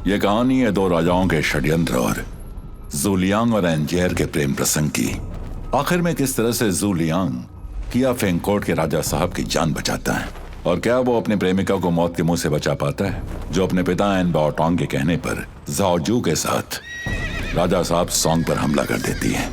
ये कहानी है दो राजाओं के षड्यंत्र और ज़ूलियांग और एंजियर के प्रेम प्रसंग की। आखिर में किस तरह से ज़ूलियांग किया फेंगकोर्ट के राजा साहब की जान बचाता है और क्या वो अपने प्रेमिका को मौत के मुंह से बचा पाता है, जो अपने पिता एन बाओटोंग के कहने पर ज़ाओजू के साथ राजा साहब सोंग पर हमला कर देती है।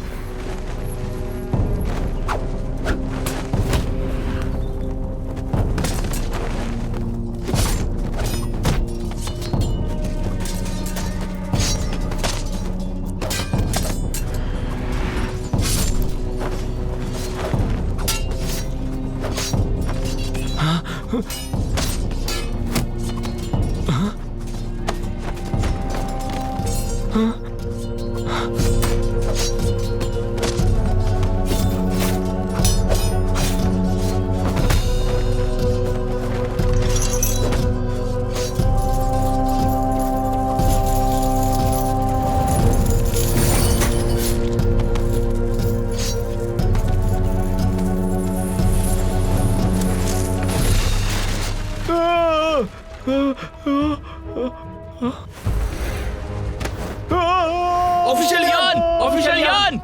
ऑफिशियल यान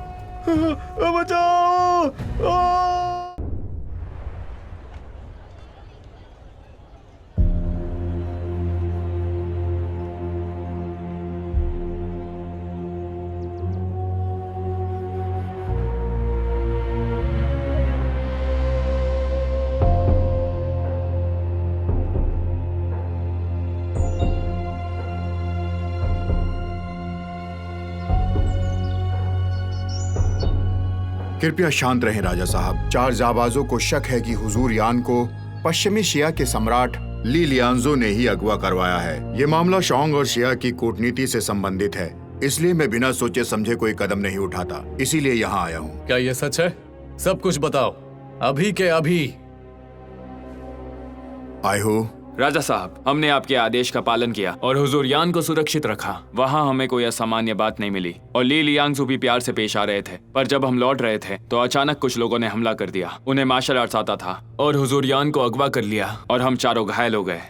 बचाओ। कृपया शांत रहें राजा साहब। 4 जाबाजों को शक है कि हुजूर यान को पश्चिमी शिया के सम्राट ली लियांजो ने ही अगवा करवाया है। ये मामला शोंग और शिया की कूटनीति से संबंधित है, इसलिए मैं बिना सोचे समझे कोई कदम नहीं उठाता, इसीलिए यहाँ आया हूँ। क्या ये सच है? सब कुछ बताओ, अभी के अभी। आयहू राजा साहब, हमने आपके आदेश का पालन किया और हुजूर यान को सुरक्षित रखा। वहाँ हमें कोई असामान्य बात नहीं मिली और ली लियांगजू भी प्यार से पेश आ रहे थे। पर जब हम लौट रहे थे तो अचानक कुछ लोगों ने हमला कर दिया। उन्हें मार्शल आर्ट्स आता था और हुजूर यान को अगवा कर लिया और हम चारों घायल हो गए।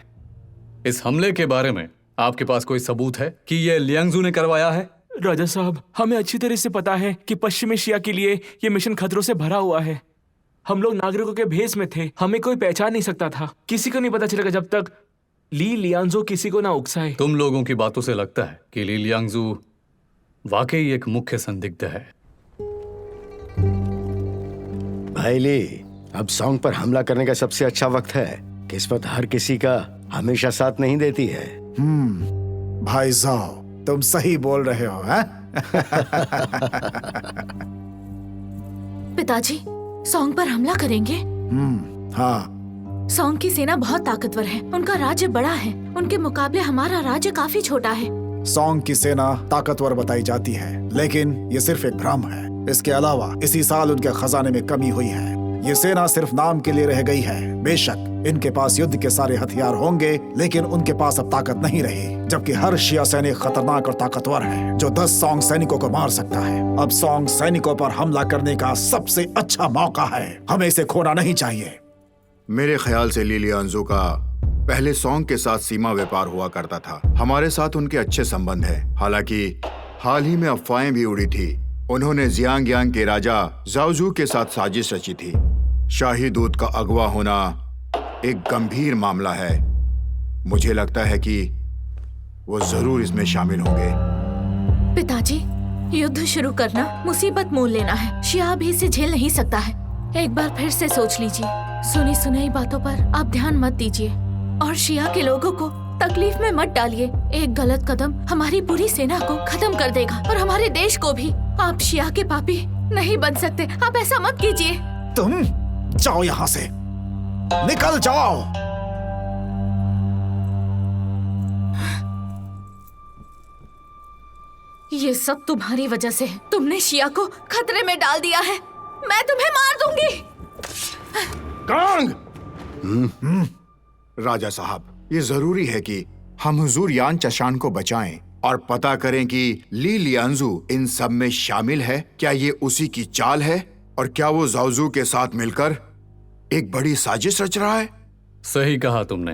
इस हमले के बारे में आपके पास कोई सबूत है कि ये लियांगजू ने करवाया है? राजा साहब, हमें अच्छी तरह से पता है कि पश्चिमी शिया के लिए ये मिशन खतरों से भरा हुआ है। हम लोग नागरिकों के भेष में थे, हमें कोई पहचान नहीं सकता था। किसी को नहीं पता चलेगा जब तक ली लियांगजू किसी को ना उकसाए। तुम लोगों की बातों से लगता है कि ली लियांगजू वाकई एक मुख्य संदिग्ध है। भाई ली, अब सोंग पर हमला करने का सबसे अच्छा वक्त है। किस्मत हर किसी का हमेशा साथ नहीं देती है। भाई जाओ, तुम सही बोल रहे हो हैं? पिताजी, सोंग पर हमला करेंगे? हाँ। सोंग की सेना बहुत ताकतवर है, उनका राज्य बड़ा है। उनके मुकाबले हमारा राज्य काफी छोटा है। सोंग की सेना ताकतवर बताई जाती है, लेकिन ये सिर्फ एक भ्रम है। इसके अलावा इसी साल उनके खजाने में कमी हुई है। ये सेना सिर्फ नाम के लिए रह गई है। बेशक इनके पास युद्ध के सारे हथियार होंगे, लेकिन उनके पास अब ताकत नहीं रही। जबकि हर शिया सैनिक खतरनाक और ताकतवर है, जो 10 सोंग सैनिकों को मार सकता है। अब सोंग सैनिकों पर हमला करने का सबसे अच्छा मौका है। हमें इसे खोना नहीं चाहिए। मेरे ख्याल से ली लियांजो का पहले सोंग के साथ सीमा व्यापार हुआ करता था। हमारे साथ उनके अच्छे संबंध हैं। हालांकि हाल ही में अफवाहें भी उड़ी थी। उन्होंने जियांग के राजा ज़ाओजू के साथ साजिश रची थी। शाही दूत का अगवा होना एक गंभीर मामला है। मुझे लगता है कि वो जरूर इसमें शामिल होंगे। पिताजी, युद्ध शुरू करना मुसीबत मोल लेना है। शिया भी इसे झेल नहीं सकता है। एक बार फिर से सोच लीजिए। सुनी सुनाई बातों पर आप ध्यान मत दीजिए और शिया के लोगों को तकलीफ में मत डालिए। एक गलत कदम हमारी पूरी सेना को खत्म कर देगा और हमारे देश को भी। आप शिया के पापी नहीं बन सकते। आप ऐसा मत कीजिए। तुम जाओ यहाँ से, निकल जाओ। ये सब तुम्हारी वजह से है। तुमने शिया को खतरे में डाल दिया है। मैं तुम्हें मार दूंगी। कांग! राजा साहब, ये जरूरी है कि हम हुजूर यान चशान को बचाएं और पता करें कि ली लियांजू इन सब में शामिल है। क्या ये उसी की चाल है और क्या वो ज़ाओजू के साथ मिलकर एक बड़ी साजिश रच रहा है? सही कहा तुमने।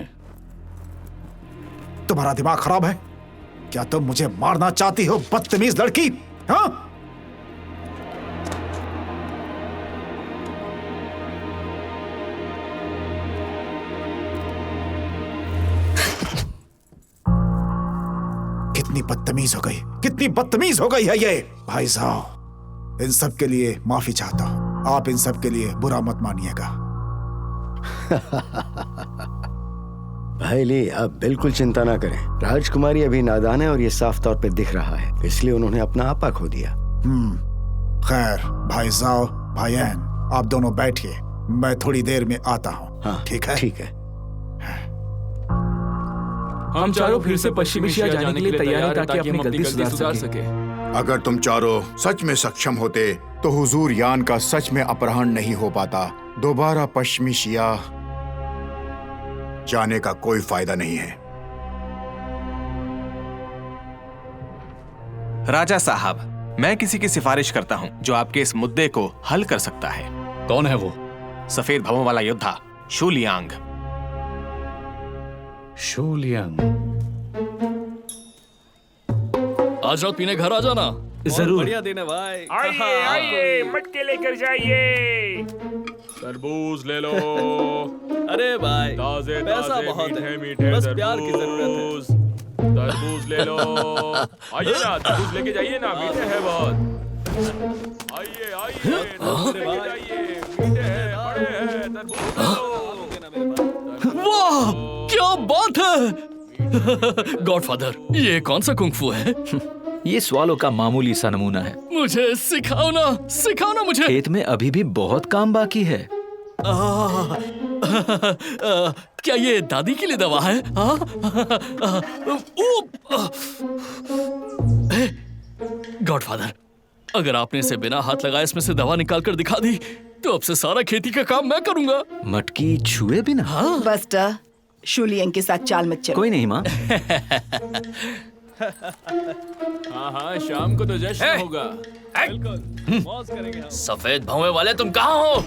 तुम्हारा दिमाग खराब है। क्या तुम मुझे मारना चाहती हो, बदतमीज लड़की? हाँ? कितनी बदतमीज हो गई, कितनी बदतमीज हो गई है ये। भाई साहब, इन सब के लिए माफी चाहता हूं। आप इन सब के लिए बुरा मत मानिएगा। भाई ली, आप बिल्कुल चिंता ना करें। राजकुमारी अभी नादान है और ये साफ तौर पे दिख रहा है, इसलिए उन्होंने अपना आपा खो दिया। खैर भाई साहब, भाईयान, आप दोनों बैठिए, मैं थोड़ी देर में आता हूँ। हाँ ठीक है? ठीक है। हम चारों फिर से पश्चिमी एशिया जाने के लिए तैयार हैं ताकि अपनी गलती सुधार सके। अगर तुम चारों सच में सक्षम होते तो हुजूर यान का सच में अपहरण नहीं हो पाता। दोबारा पश्चिमी एशिया जाने का कोई फायदा नहीं है। राजा साहब, मैं किसी की सिफारिश करता हूं जो आपके इस मुद्दे को हल कर सकता है। कौन है वो? सफेद भवों वाला योद्धा शू लियांग। शू लियांग। आज रात पीने घर आ जाना। जरूर। बढ़िया दिन है भाई। आइए आइए, मटके लेकर जाइए। तरबूज ले लो। अरे भाई, ताजे पैसा बहुत मीठे है, मीठे बस प्यार की जरूरत है। तरबूज ले लो। आइए ना, तरबूज लेके जाइए ना, मीठे हैं बहुत। आइए आइए, तरबूज लेके जाइए, मीठे हैं, बड़े हैं, तरबूज ले लो। वाह, क्या बात है! गॉडफादर, ये कौन सा कुंग-फू है? ये सवालों का मामूली सा नमूना है। मुझे सिखाओ ना मुझे। खेत में अभी भी बहुत काम बाकी है। क्या ये दादी के लिए दवा है? गॉडफादर, अगर आपने इसे बिना हाथ लगाए इसमें से दवा निकाल कर दिखा दी तो अब से सारा खेती का काम मैं करूंगा। मटकी छुए बिना? हाँ? बस्टर, शू लियांग के साथ चाल मत चलो। कोई नहीं माँ। हाँ हाँ, शाम को तो जश्न होगा। बिल्कुल, मौज करेंगे हम। सफेद भौवे वाले, तुम कहाँ हो?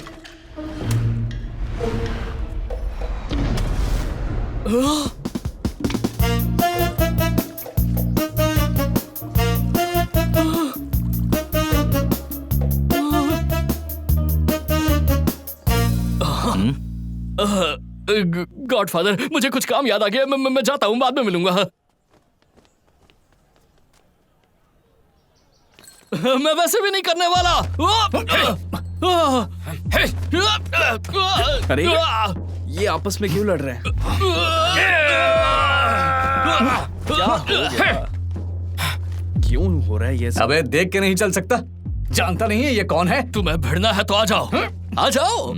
गॉडफादर, मुझे कुछ काम याद आ गया। मैं जाता हूँ, बाद में मिलूंगा। मैं वैसे भी नहीं करने वाला। अरे ये आपस में क्यों लड़ रहे हैं? क्या हो गया? क्यों हो रहा है ये सब? अबे देख के नहीं चल सकता? जानता नहीं है ये कौन है? तुम्हें भिड़ना है तो आ जाओ। आ जाओ।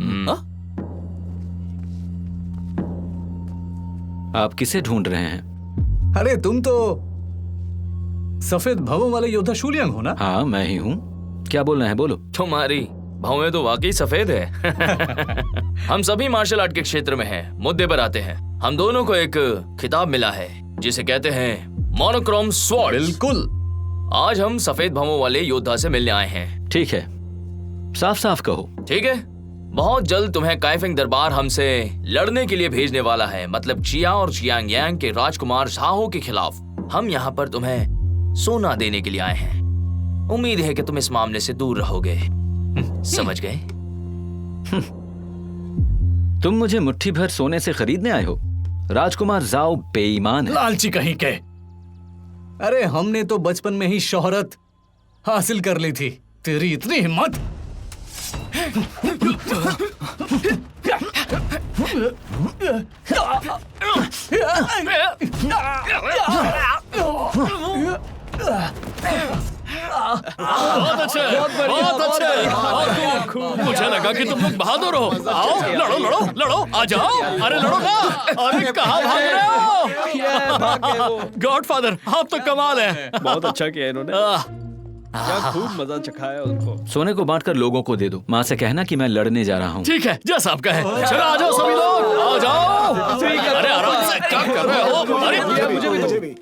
आप किसे ढूंढ रहे हैं? अरे तुम तो सफेद भवों वाले योद्धा शू लियांग हो ना? हाँ मैं ही हूँ। क्या बोलना है, बोलो। तुम्हारी भौवें तो वाकई सफेद है। हम सभी मार्शल आर्ट के क्षेत्र में हैं। मुद्दे पर आते हैं। हम दोनों को एक खिताब मिला है जिसे कहते हैं मोनोक्रोम स्वॉर्ड। बिल्कुल। आज हम सफेद भौवों वाले योद्धा से मिलने आए हैं। ठीक है, साफ साफ कहो। ठीक है, बहुत जल्द तुम्हें काइफिंग दरबार हमसे लड़ने के लिए भेजने वाला है, मतलब चिया और चियांग यांग के राजकुमार झाओ के खिलाफ। हम यहाँ पर तुम्हें सोना देने के लिए आए हैं। उम्मीद है कि तुम इस मामले से दूर रहोगे। समझ गए? तुम मुझे मुट्ठी भर सोने से खरीदने आए हो? राजकुमार जाओ बेईमान है। लालची कहीं के। अरे हमने तो बचपन में ही शोहरत हासिल कर ली थी, तेरी इतनी हिम्मत? बहुत अच्छे, बहुत अच्छे। मुझे लगा कि तुम लोग बहादुर हो। आओ, लड़ो लड़ो लड़ो, आ जाओ। अरे लड़ो ना। अरे कहाँ भाग रहे हो? गॉडफादर, आप तो कमाल है। बहुत अच्छा किया इन्होंने। क्या खूब मजा चखाया उनको। सोने को बांटकर लोगों को दे दो। माँ से कहना कि मैं लड़ने जा रहा हूँ। ठीक है, जैसा आपका है। चलो आ जाओ सभी लोग, आ जाओ। अरे आराम से, क्या कर रहे हो? अरे मुझे भी।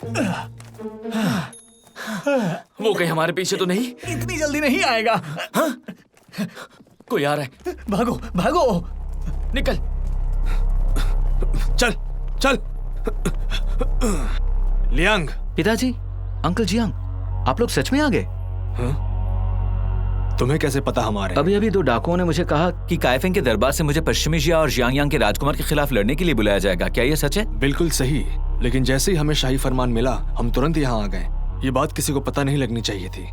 वो कहीं हमारे पीछे तो नहीं? इतनी जल्दी नहीं आएगा। हाँ? कोई आ रहा है। भागो भागो। निकल। चल चल। लियांग, पिताजी, अंकल जियांग, आप लोग सच में आ गए? तुम्हें कैसे पता हमारे? अभी अभी 2 डाकुओं ने मुझे कहा कि काइफेंग के दरबार से मुझे पश्चिमी शिया और जियांग के राजकुमार के खिलाफ लड़ने के लिए बुलाया जाएगा। क्या ये सच है? बिल्कुल सही, लेकिन जैसे ही हमें शाही फरमान मिला हम तुरंत यहाँ आ गए। ये बात किसी को पता नहीं लगनी चाहिए थी।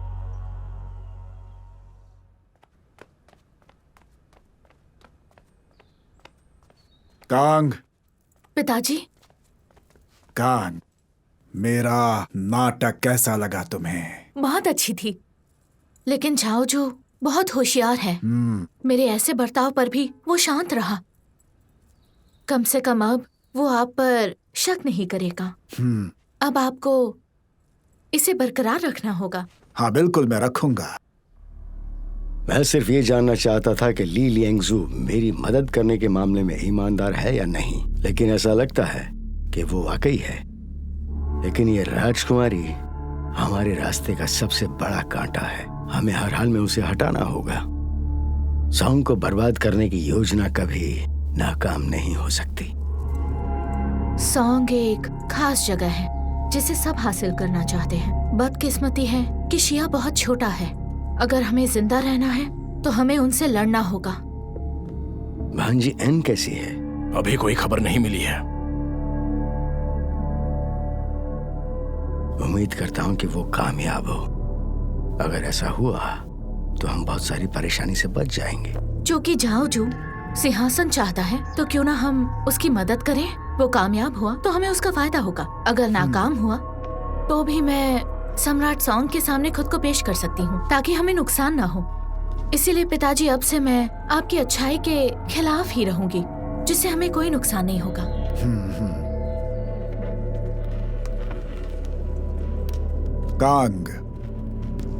कांग, पिताजी। कांग, मेरा नाटक कैसा लगा तुम्हें? बहुत अच्छी थी, लेकिन झाओजू बहुत होशियार है। मेरे ऐसे बर्ताव पर भी वो शांत रहा। कम से कम अब वो आप पर शक नहीं करेगा। अब आपको इसे बरकरार रखना होगा। हाँ बिल्कुल, मैं रखूंगा। मैं सिर्फ ये जानना चाहता था कि ली लियांगजू मेरी मदद करने के मामले में ईमानदार है या नहीं, लेकिन ऐसा लगता है कि वो वाकई है। लेकिन ये राजकुमारी हमारे रास्ते का सबसे बड़ा कांटा है। हमें हर हाल में उसे हटाना होगा। सॉन्ग को बर्बाद करने की योजना कभी नाकाम नहीं हो सकती। सॉन्ग एक खास जगह है जिसे सब हासिल करना चाहते हैं। बदकिस्मती है कि शिया बहुत छोटा है। अगर हमें जिंदा रहना है तो हमें उनसे लड़ना होगा। भांजी एन कैसी है? अभी कोई खबर नहीं मिली है। उम्मीद करता हूँ कि वो कामयाब हो। अगर ऐसा हुआ तो हम बहुत सारी परेशानी से बच जाएंगे। क्योंकि झाओजू सिंहासन चाहता है तो क्यों ना हम उसकी मदद करें। वो कामयाब हुआ तो हमें उसका फायदा होगा। अगर नाकाम हुआ तो भी मैं सम्राट सॉन्ग के सामने खुद को पेश कर सकती हूँ ताकि हमें नुकसान ना हो। इसीलिए पिताजी, अब से मैं आपकी अच्छाई के खिलाफ ही रहूंगी, जिससे हमें कोई नुकसान नहीं होगा। कांग,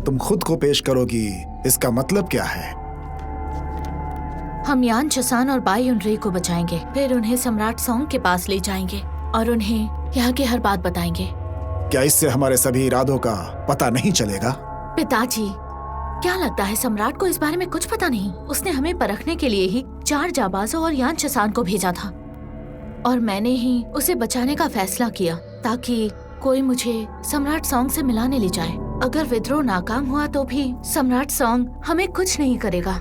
तुम खुद को पेश करोगी, इसका मतलब क्या है? हम यान चसान और बाई उनरे को बचाएंगे, फिर उन्हें सम्राट सॉन्ग के पास ले जाएंगे और उन्हें यहाँ की हर बात बताएंगे। क्या इससे हमारे सभी इरादों का पता नहीं चलेगा? पिताजी, क्या लगता है सम्राट को इस बारे में कुछ पता नहीं? उसने हमें परखने के लिए ही 4 जाबाजों और यान चसान को भेजा था और मैंने ही उसे बचाने का फैसला किया ताकि कोई मुझे सम्राट सॉन्ग से मिलाने ले जाए। अगर विद्रोह नाकाम हुआ तो भी सम्राट सॉन्ग हमें कुछ नहीं करेगा।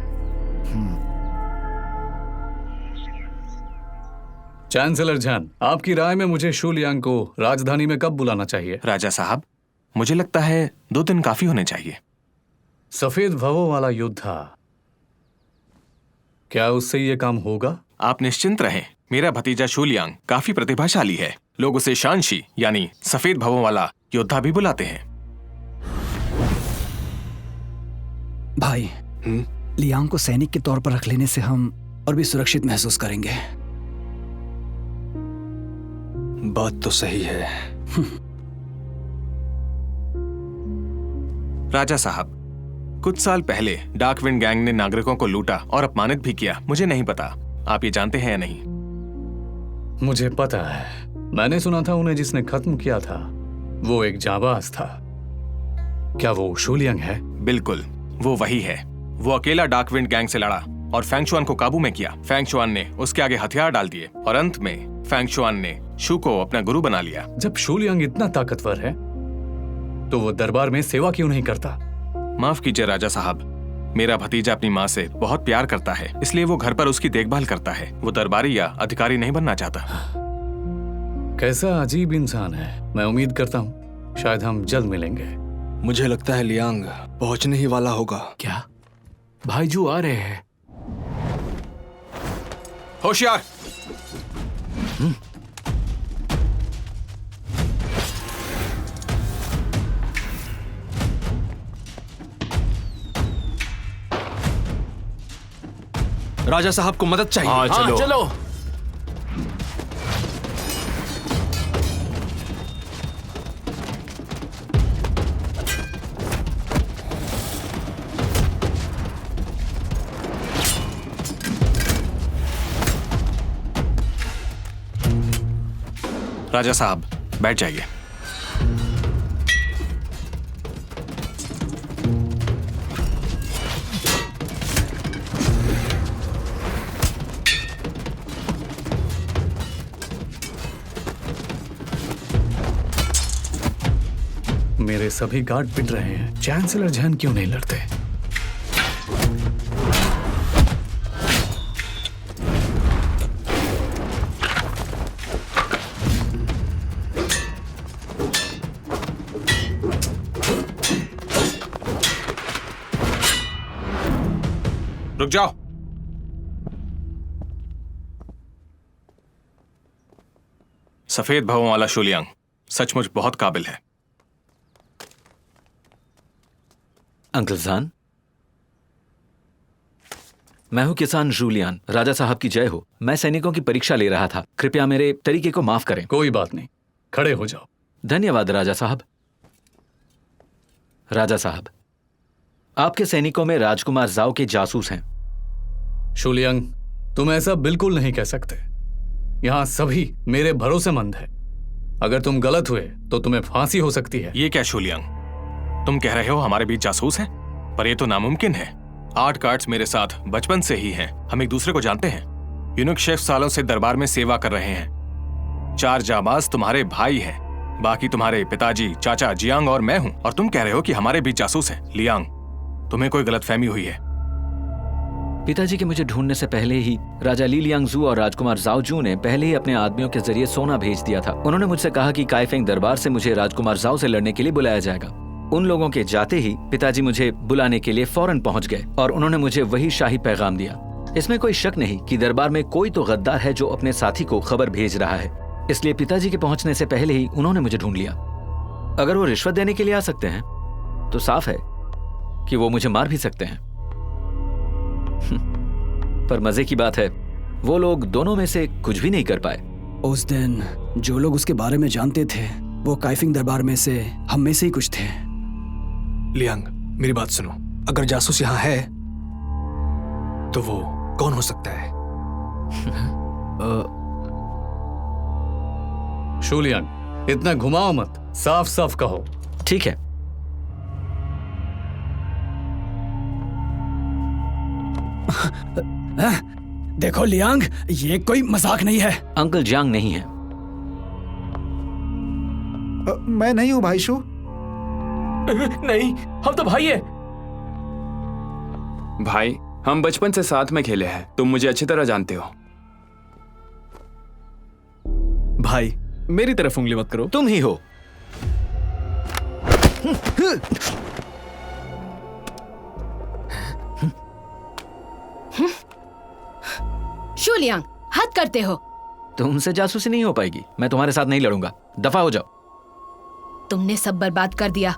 चांसलर जान, आपकी राय में मुझे शू लियांग को राजधानी में कब बुलाना चाहिए? राजा साहब, मुझे लगता है 2 दिन काफी होने चाहिए। सफेद भवों वाला योद्धा, क्या उससे ये काम होगा? आप निश्चिंत रहें, मेरा भतीजा शू लियांग काफी प्रतिभाशाली है। लोग उसे शानशी यानी सफेद भवों वाला योद्धा भी बुलाते हैं। भाई, लियांग को सैनिक के तौर पर रख लेने से हम और भी सुरक्षित महसूस करेंगे। बात तो सही है। राजा साहब, कुछ साल पहले डार्कविंड गैंग ने नागरिकों को लूटा और अपमानित भी किया। मुझे नहीं पता, आप ये जानते हैं या नहीं? मुझे पता है। मैंने सुना था उन्हें जिसने खत्म किया था वो एक जाबाज था। क्या वो शू लियांग है? बिल्कुल, वो वही है। वो अकेला डार्कविंड गैंग से लड़ा और फेंग शुआन को काबू में किया। फेंग शुआन ने उसके आगे हथियार डाल दिए और अंत में फेंग शुआन ने शू को अपना गुरु बना लिया। जब शू लियांग इतना ताकतवर है तो वो दरबार में सेवा क्यों नहीं करता? माफ कीजिए राजा साहब, मेरा भतीजा अपनी माँ से बहुत प्यार करता है, इसलिए वो घर पर उसकी देखभाल करता है। वो दरबारी या अधिकारी नहीं बनना चाहता। कैसा अजीब इंसान है। मैं उम्मीद करता हूँ शायद हम जल्द मिलेंगे। मुझे लगता है लियांग पहुंचने ही वाला होगा। क्या? भाईजू आ रहे हैं। होशियार! राजा साहब को मदद चाहिए। हाँ, चलो। चलो। राजा साहब, बैठ जाइए। मेरे सभी गार्ड पिट रहे हैं, चांसलर जहन क्यों नहीं लड़ते? रुक जाओ। सफेद भवों वाला शुलियांग सचमुच बहुत काबिल है। अंकल जान, मैं हूं किसान जूलियान। राजा साहब की जय हो। मैं सैनिकों की परीक्षा ले रहा था, कृपया मेरे तरीके को माफ करें। कोई बात नहीं, खड़े हो जाओ। धन्यवाद राजा साहब। राजा साहब, आपके सैनिकों में राजकुमार जाओ के जासूस हैं। शुलियांग, तुम ऐसा बिल्कुल नहीं कह सकते। यहां सभी मेरे भरोसेमंद हैं। अगर तुम गलत हुए तो तुम्हें फांसी हो सकती है। ये क्या शुलियांग, तुम कह रहे हो हमारे बीच जासूस हैं? पर ये तो नामुमकिन है। 8 गार्ड्स मेरे साथ बचपन से ही हैं। हम एक दूसरे को जानते हैं। यूनुक शेफ सालों से दरबार में सेवा कर रहे हैं। 4 जाबाज तुम्हारे भाई हैं। बाकी तुम्हारे पिताजी, चाचा जियांग और मैं हूं। और तुम कह रहे हो कि हमारे बीच जासूस हैं। लियांग, तुम्हें कोई गलतफहमी हुई है। पिताजी के मुझे ढूंढने से पहले ही राजा ली लियांगजू और राजकुमार जाओजू ने पहले ही अपने आदमियों के जरिए सोना भेज दिया था। उन्होंने मुझसे कहा कि काइफेंग दरबार से मुझे राजकुमार जाओ से लड़ने के लिए बुलाया जाएगा। उन लोगों के जाते ही पिताजी मुझे बुलाने के लिए फौरन पहुंच गए और उन्होंने मुझे वही शाही पैगाम दिया। इसमें कोई शक नहीं कि दरबार में कोई तो गद्दार है जो अपने साथी को खबर भेज रहा है। इसलिए पिताजी के पहुंचने से पहले ही उन्होंने मुझे ढूंढ लिया। अगर वो रिश्वत देने के लिए आ सकते हैं तो साफ है कि वो मुझे मार भी सकते हैं। पर मजे की बात है, वो लोग दोनों में से कुछ भी नहीं कर पाए। उस दिन जो लोग उसके बारे में जानते थे वो काइफिंग दरबार में से हम में से ही कुछ थे। लियांग, मेरी बात सुनो। अगर जासूस यहाँ है तो वो कौन हो सकता है? शुलियांग, इतना घुमाओ मत, साफ साफ कहो। ठीक है। देखो लियांग, ये कोई मजाक नहीं है। अंकल जियांग नहीं है। मैं नहीं हूं भाई शू। नहीं, हम तो भाई हैं। भाई, हम बचपन से साथ में खेले हैं। तुम मुझे अच्छी तरह जानते हो। भाई, मेरी तरफ उंगली मत करो। तुम ही हो। शुलियांग, हद करते हो। तुमसे जासूसी नहीं हो पाएगी। मैं तुम्हारे साथ नहीं लड़ूंगा। दफा हो जाओ। तुमने सब बर्बाद कर दिया।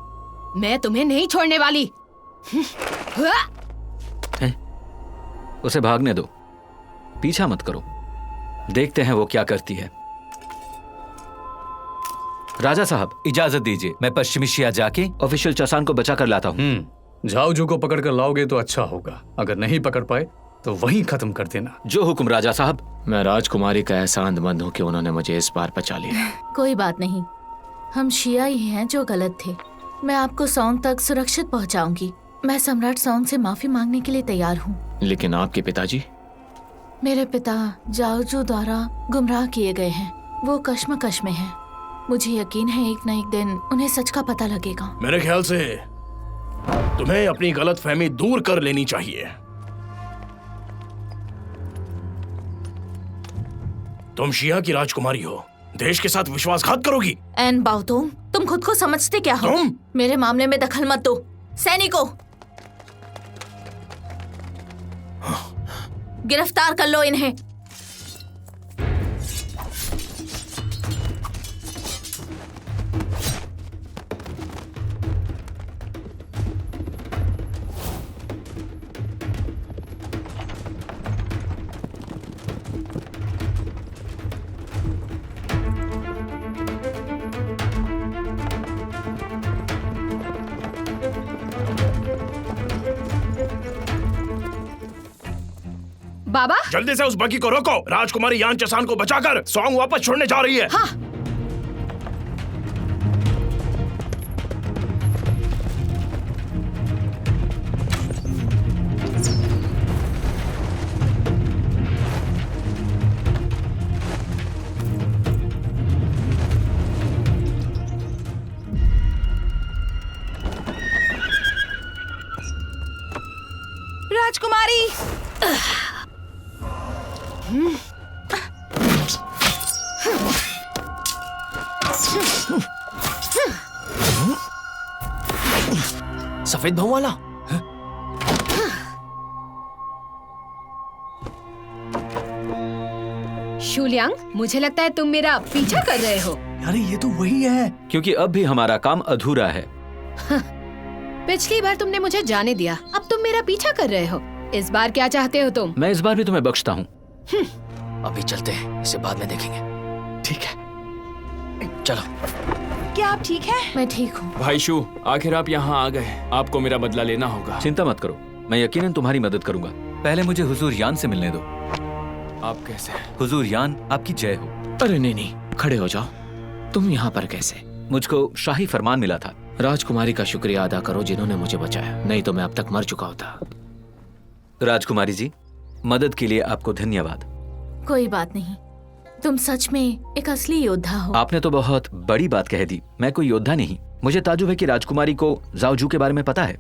मैं तुम्हें नहीं छोड़ने वाली। उसे भागने दो, पीछा मत करो। देखते हैं वो क्या करती है। राजा साहब, इजाजत दीजिए, मैं पश्चिमी शिया जाके ऑफिशियल चौसान को बचा कर लाता हूँ। झाओजू को पकड़ कर लाओगे तो अच्छा होगा। अगर नहीं पकड़ पाए तो वहीं खत्म कर देना। जो हुक्म राजा साहब। मैं राजकुमारी का एहसानमंद हूँ कि उन्होंने मुझे इस बार बचा लिया। कोई बात नहीं, हम शिया ही हैं जो गलत थे। मैं आपको सौंग तक सुरक्षित पहुंचाऊंगी। मैं सम्राट सौंग से माफी मांगने के लिए तैयार हूँ। लेकिन आपके पिताजी? मेरे पिता जाओजू द्वारा गुमराह किए गए हैं। वो कश्मकश में हैं। मुझे यकीन है एक न एक दिन उन्हें सच का पता लगेगा। मेरे ख्याल से तुम्हें अपनी गलतफहमी दूर कर लेनी चाहिए। तुम शिया की राजकुमारी हो, देश के साथ विश्वासघात करोगी। एन बाओतोंग, तुम खुद को समझते क्या हो? मेरे मामले में दखल मत दो। सैनिकों, गिरफ्तार कर लो इन्हें। बाबा, जल्दी से उस बगी को रोको। राजकुमारी यान चसान को बचाकर सॉन्ग वापस छोड़ने जा रही है। हाँ। सफेद भाव वाला। शूलियांग, मुझे लगता है तुम मेरा पीछा कर रहे हो। अरे ये तो वही है। क्योंकि अब भी हमारा काम अधूरा है। पिछली बार तुमने मुझे जाने दिया, अब तुम मेरा पीछा कर रहे हो। इस बार क्या चाहते हो तुम? मैं इस बार भी तुम्हें बख्शता हूँ। अभी चलते हैं, इसे बाद में देखेंगे। ठीक है, चलो। क्या आप ठीक हैं? मैं ठीक हूँ। भाई शू, आखिर आप यहाँ आ गए। आपको मेरा बदला लेना होगा। चिंता मत करो, मैं यकीनन तुम्हारी मदद करूंगा। पहले मुझे हुजूर यान से मिलने दो। आप कैसे? हुजूर यान, आपकी जय हो। अरे नहीं, खड़े हो जाओ। तुम यहाँ पर कैसे? मुझको शाही फरमान मिला था। राजकुमारी का शुक्रिया अदा करो जिन्होंने मुझे बचाया, नहीं तो मैं अब तक मर चुका होता। राजकुमारी जी, मदद के लिए आपको धन्यवाद। कोई बात नहीं, तुम सच में एक असली योद्धा हो। आपने तो बहुत बड़ी बात कह दी। मैं कोई योद्धा नहीं। मुझे ताजुब है कि राजकुमारी को जाओजू के बारे में पता है।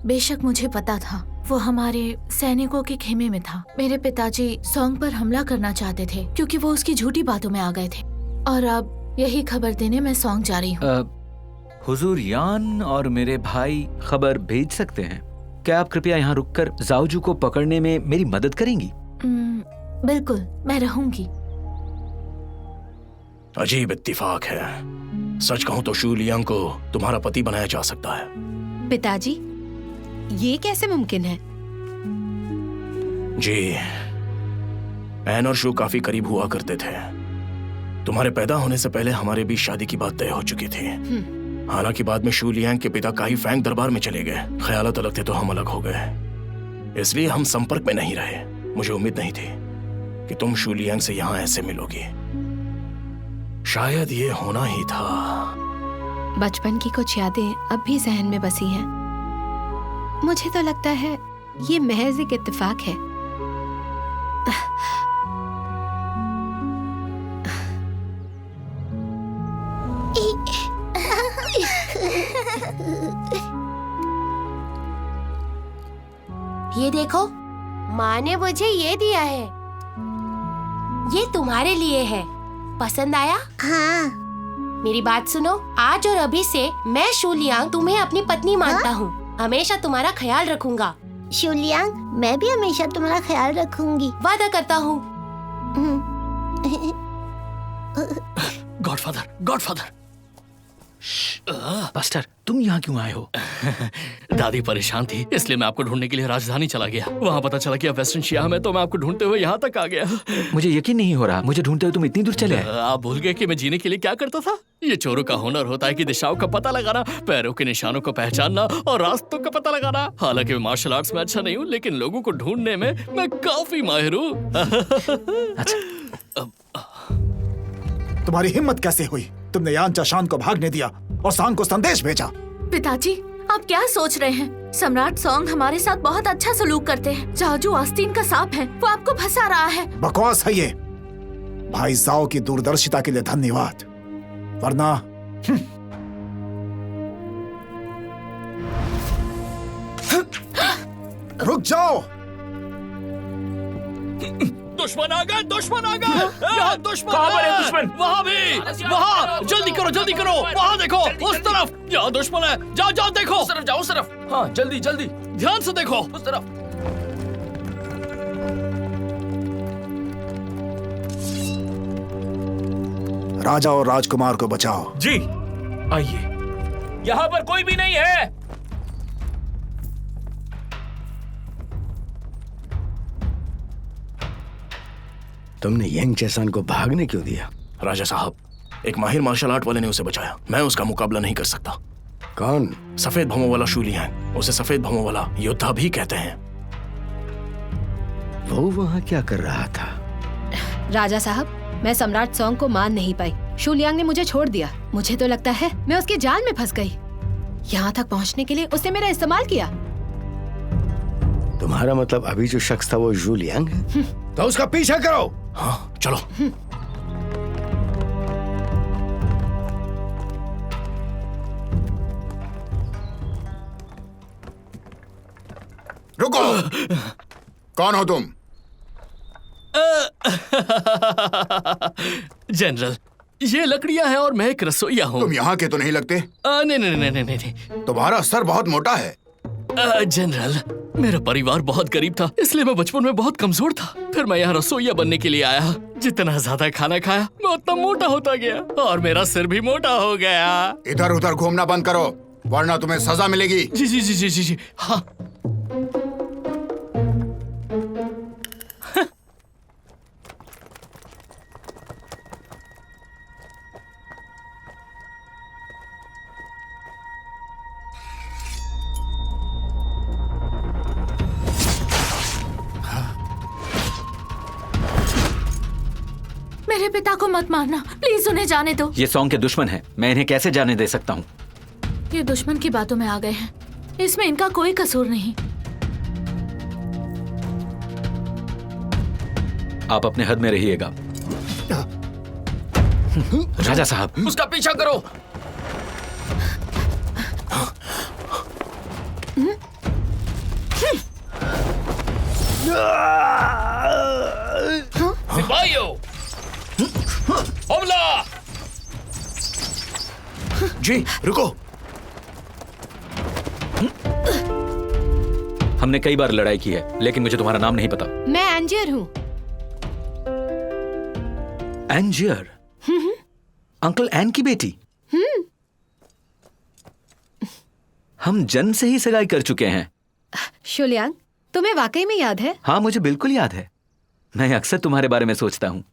बेशक मुझे पता था, वो हमारे सैनिकों के खेमे में था। मेरे पिताजी सोंग पर हमला करना चाहते थे क्योंकि वो उसकी झूठी बातों में आ गए थे, और अब यही खबर देने मैं सोंग जा रही हूँ। हुजूर यान और मेरे भाई खबर भेज सकते हैं। क्या आप कृपया यहाँ रुककर जाओजू को पकड़ने में मेरी मदद करेंगी? बिल्कुल, मैं रहूंगी। अजीब इत्तेफाक है। सच कहूं तो शू लियांग को तुम्हारा पति बनाया जा सकता है। पिताजी, ये कैसे मुमकिन है? जी, एन और शू काफी करीब हुआ करते थे। तुम्हारे पैदा होने से पहले हमारे बीच शादी की बात तय हो चुकी थी। हालांकि बाद में शू लियांग के पिता काई फैंग दरबार में चले गए। ख्यालात अलग थे तो हम अलग हो गए, इसलिए हम संपर्क में नहीं रहे। मुझे उम्मीद नहीं थी कि तुम शू लियांग से यहाँ ऐसे मिलोगी। शायद ये होना ही था। बचपन की कुछ यादें अब भी जहन में बसी हैं। मुझे तो लगता है ये महज एक इत्तेफाक है। ये देखो, माँ ने मुझे ये दिया है। ये तुम्हारे लिए है, पसंद आया? हाँ। मेरी बात सुनो, आज और अभी से मैं शू लियांग तुम्हें अपनी पत्नी मानता हूँ। हमेशा तुम्हारा ख्याल रखूंगा। शू लियांग, मैं भी हमेशा तुम्हारा ख्याल रखूंगी। वादा करता हूँ। गॉडफादर। बस्टर, तुम यहाँ क्यों आए हो? दादी परेशान थी, इसलिए मैं आपको ढूंढने के लिए राजधानी चला गया। वहाँ पता चला कि आप वेस्टर्न शिया में, तो मैं आपको ढूंढते हुए यहाँ तक आ गया। मुझे यकीन नहीं हो रहा, मुझे ढूंढते हुए तुम इतनी दूर चले आए। आप भूल गए कि मैं जीने के लिए क्या करता था? ये चोरों का हुनर होता है कि दिशाओं का पता लगाना, पैरों के निशानों को पहचानना और रास्तों का पता लगाना। हालांकि मैं मार्शल आर्ट्स में अच्छा नहीं हूँ, लेकिन लोगों को ढूंढने में मैं काफी माहिर हूँ। तुम्हारी हिम्मत कैसे हुई? तुमने यान चाशान को भागने दिया और सांग को संदेश भेजा। पिताजी, आप क्या सोच रहे हैं? सम्राट सोंग हमारे साथ बहुत अच्छा सलूक करते हैं। जाओजू आस्तीन का सांप है, वो आपको फंसा रहा है। बकवास है ये। भाई जाओ की दूरदर्शिता के लिए धन्यवाद, वरना रुक जाओ। दुश्मन आ गए, दुश्मन आ गए। यहाँ दुश्मन। कहाँ पर है दुश्मन? वहाँ भी, वहाँ। जल्दी करो, जल्दी करो। वहाँ देखो, उस तरफ। यहाँ दुश्मन है। जाओ जाओ देखो। उस तरफ जाओ, उस तरफ। हाँ, जल्दी जल्दी, ध्यान से देखो उस तरफ। राजा और राजकुमार को बचाओ। जी, आइए। यहाँ पर कोई भी नहीं है। तुमने यंग चैसान को भागने क्यों दिया? राजा साहब, एक माहिर मार्शल आर्ट वाले ने उसे बचाया। मैं उसका मुकाबला नहीं कर सकता। कौन? सफेद भौंहों वाला शू लियांग। उसे सफेद भौंहों वाला योद्धा भी कहते हैं। वो वहाँ क्या कर रहा था? राजा साहब, मैं सम्राट सोंग को मान नहीं पाई। शू लियांग ने मुझे छोड़ दिया। मुझे तो लगता है मैं उसके जाल में फंस गई। यहाँ तक पहुँचने के लिए उसने मेरा इस्तेमाल किया। तुम्हारा मतलब अभी जो शख्स था वो शू लियांग है? तो उसका पीछा करो। हाँ, चलो। रुको। कौन हो तुम? जनरल, ये लकड़ियां हैं और मैं एक रसोइया हूँ। तुम यहाँ के तो नहीं लगते? नहीं नहीं नहीं नहीं नहीं। तुम्हारा सर बहुत मोटा है। जनरल, मेरा परिवार बहुत गरीब था, इसलिए मैं बचपन में बहुत कमजोर था। फिर मैं यहाँ रसोइया बनने के लिए आया। जितना ज्यादा खाना खाया मैं उतना मोटा होता गया और मेरा सिर भी मोटा हो गया। इधर उधर घूमना बंद करो वरना तुम्हें सजा मिलेगी। जी जी जी जी जी जी हाँ। मेरे पिता को मत मारना, प्लीज उन्हें जाने दो। ये सॉन्ग के दुश्मन हैं, मैं इन्हें कैसे जाने दे सकता हूँ? ये दुश्मन की बातों में आ गए हैं, इसमें इनका कोई कसूर नहीं। आप अपने हद में रहिएगा। राजा साहब, उसका पीछा करो। सिपाहियों, हमला! जी रुको। हमने कई बार लड़ाई की है, लेकिन मुझे तुम्हारा नाम नहीं पता। मैं एंजियर हूँ। एंजियर? अंकल एन की बेटी? हम जन्म से ही सगाई कर चुके हैं। शुलियांग, तुम्हें वाकई में याद है? हाँ, मुझे बिल्कुल याद है। मैं अक्सर तुम्हारे बारे में सोचता हूँ।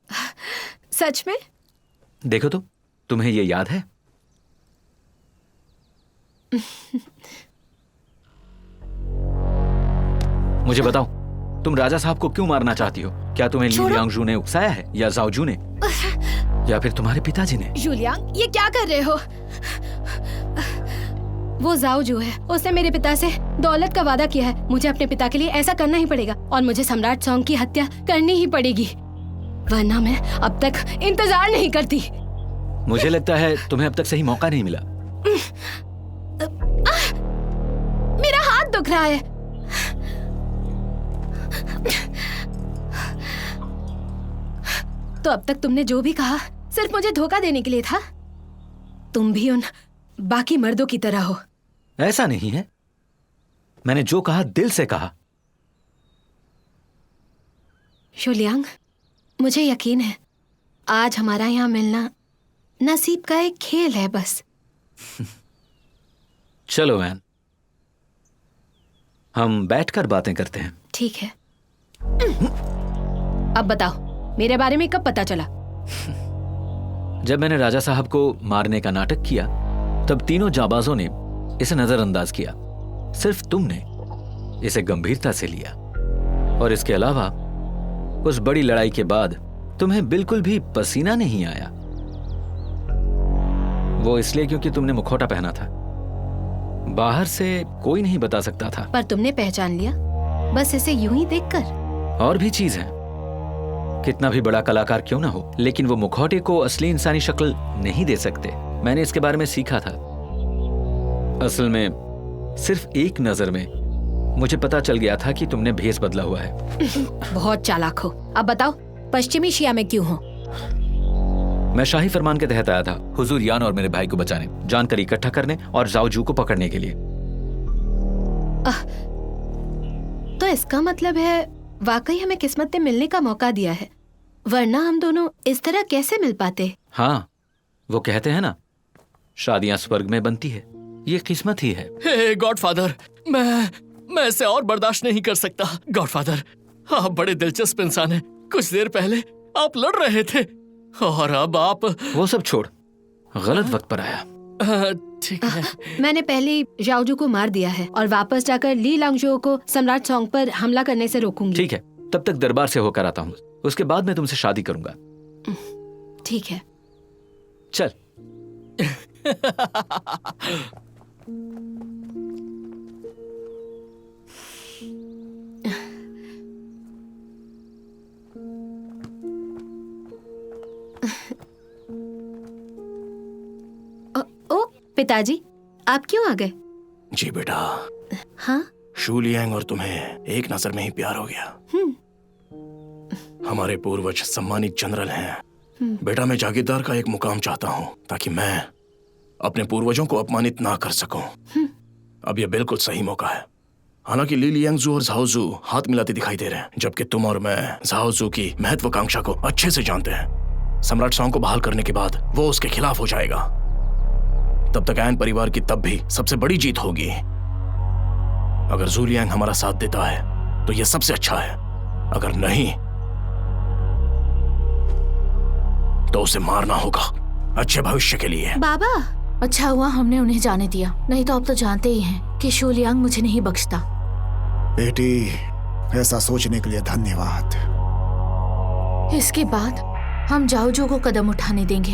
सच में? देखो तो, तुम्हें ये याद है? मुझे बताओ, तुम राजा साहब को क्यों मारना चाहती हो? क्या तुम्हें ली लियांगजू ने उकसाया है, या जाओजू ने, या फिर तुम्हारे पिताजी ने? जुलियांग, ये क्या कर रहे हो? वो जाओजू है, उसने मेरे पिता से दौलत का वादा किया है। मुझे अपने पिता के लिए ऐसा करना ही पड़ेगा और मुझे सम्राट सॉन्ग की हत्या करनी ही पड़ेगी, वरना मैं अब तक इंतजार नहीं करती। मुझे लगता है तुम्हें अब तक सही मौका नहीं मिला। मेरा हाथ दुख रहा है। तो अब तक तुमने जो भी कहा सिर्फ मुझे धोखा देने के लिए था। तुम भी उन बाकी मर्दों की तरह हो। ऐसा नहीं है, मैंने जो कहा दिल से कहा। शुलियांग, मुझे यकीन है आज हमारा यहाँ मिलना नसीब का एक खेल है बस। चलो वैन, हम बैठकर बातें करते हैं। ठीक है। अब बताओ, मेरे बारे में कब पता चला? जब मैंने राजा साहब को मारने का नाटक किया, तब तीनों जाबाजों ने इसे नजरअंदाज किया। सिर्फ तुमने इसे गंभीरता से लिया। और इसके अलावा उस बड़ी लड़ाई के बाद तुम्हें बिल्कुल भी पसीना नहीं आया। वो इसलिए क्योंकि तुमने मुखौटा पहना था। बाहर से कोई नहीं बता सकता था। पर तुमने पहचान लिया, बस इसे यूं ही देखकर। और भी चीज है, कितना भी बड़ा कलाकार क्यों ना हो, लेकिन वो मुखौटे को असली इंसानी शक्ल नहीं दे सकते। मैंने इसके बारे में सीखा था। असल में सिर्फ एक नजर में मुझे पता चल गया था कि तुमने भेष बदला हुआ है। बहुत चालाक हो। अब बताओ, पश्चिमी शिया में क्यों हो? मैं शाही फरमान के तहत आया था, हुजूर यान और मेरे भाई को बचाने, जानकारी इकट्ठा करने और जाओजू को पकड़ने के लिए। तो इसका मतलब है वाकई हमें किस्मत ने मिलने का मौका दिया है, वरना हम दोनों इस तरह कैसे मिल पाते? हाँ, वो कहते हैं ना, शादियां स्वर्ग में बनती है, ये किस्मत ही है। हे गॉडफादर, मैं इसे और बर्दाश्त नहीं कर सकता। गॉडफादर, आप बड़े दिलचस्प इंसान हैं। कुछ देर पहले आप लड़ रहे थे और अब आप... वो सब छोड़, गलत वक्त पर आया। ठीक है। मैंने पहले जाओजू को मार दिया है और वापस जाकर ली लांगजो को सम्राट सॉन्ग पर हमला करने से रोकूंगी। ठीक है, तब तक दरबार से होकर आता हूँ, उसके बाद मैं तुमसे शादी करूंगा। ठीक है, चल। ओ पिताजी, आप क्यों आ गए? जी बेटा। हाँ? शू लियांग और तुम्हें एक नजर में ही प्यार हो गया। हमारे पूर्वज सम्मानित जनरल हैं। बेटा, मैं जागीरदार का एक मुकाम चाहता हूँ ताकि मैं अपने पूर्वजों को अपमानित ना कर सकूं। अब यह बिल्कुल सही मौका है। हालांकि ली लियांगजू और झाओजू हाथ मिलाते दिखाई दे रहे हैं, जबकि तुम और मैं झाओजू की महत्वाकांक्षा को अच्छे से जानते हैं। सम्राट सॉन्ग को बहाल करने के बाद वो उसके खिलाफ हो जाएगा। तब तक एन परिवार की तब भी सबसे बड़ी जीत होगी। अगर ज़ू लियांग हमारा साथ देता है तो यह सबसे अच्छा है, अगर नहीं तो उसे मारना होगा, अच्छे भविष्य के लिए। बाबा, अच्छा हुआ हमने उन्हें जाने दिया, नहीं तो आप तो जानते ही हैं कि शू लियांग मुझे नहीं बख्शता। बेटी, ऐसा सोचने के लिए धन्यवाद। इसके बाद हम जाओजू को कदम उठाने देंगे।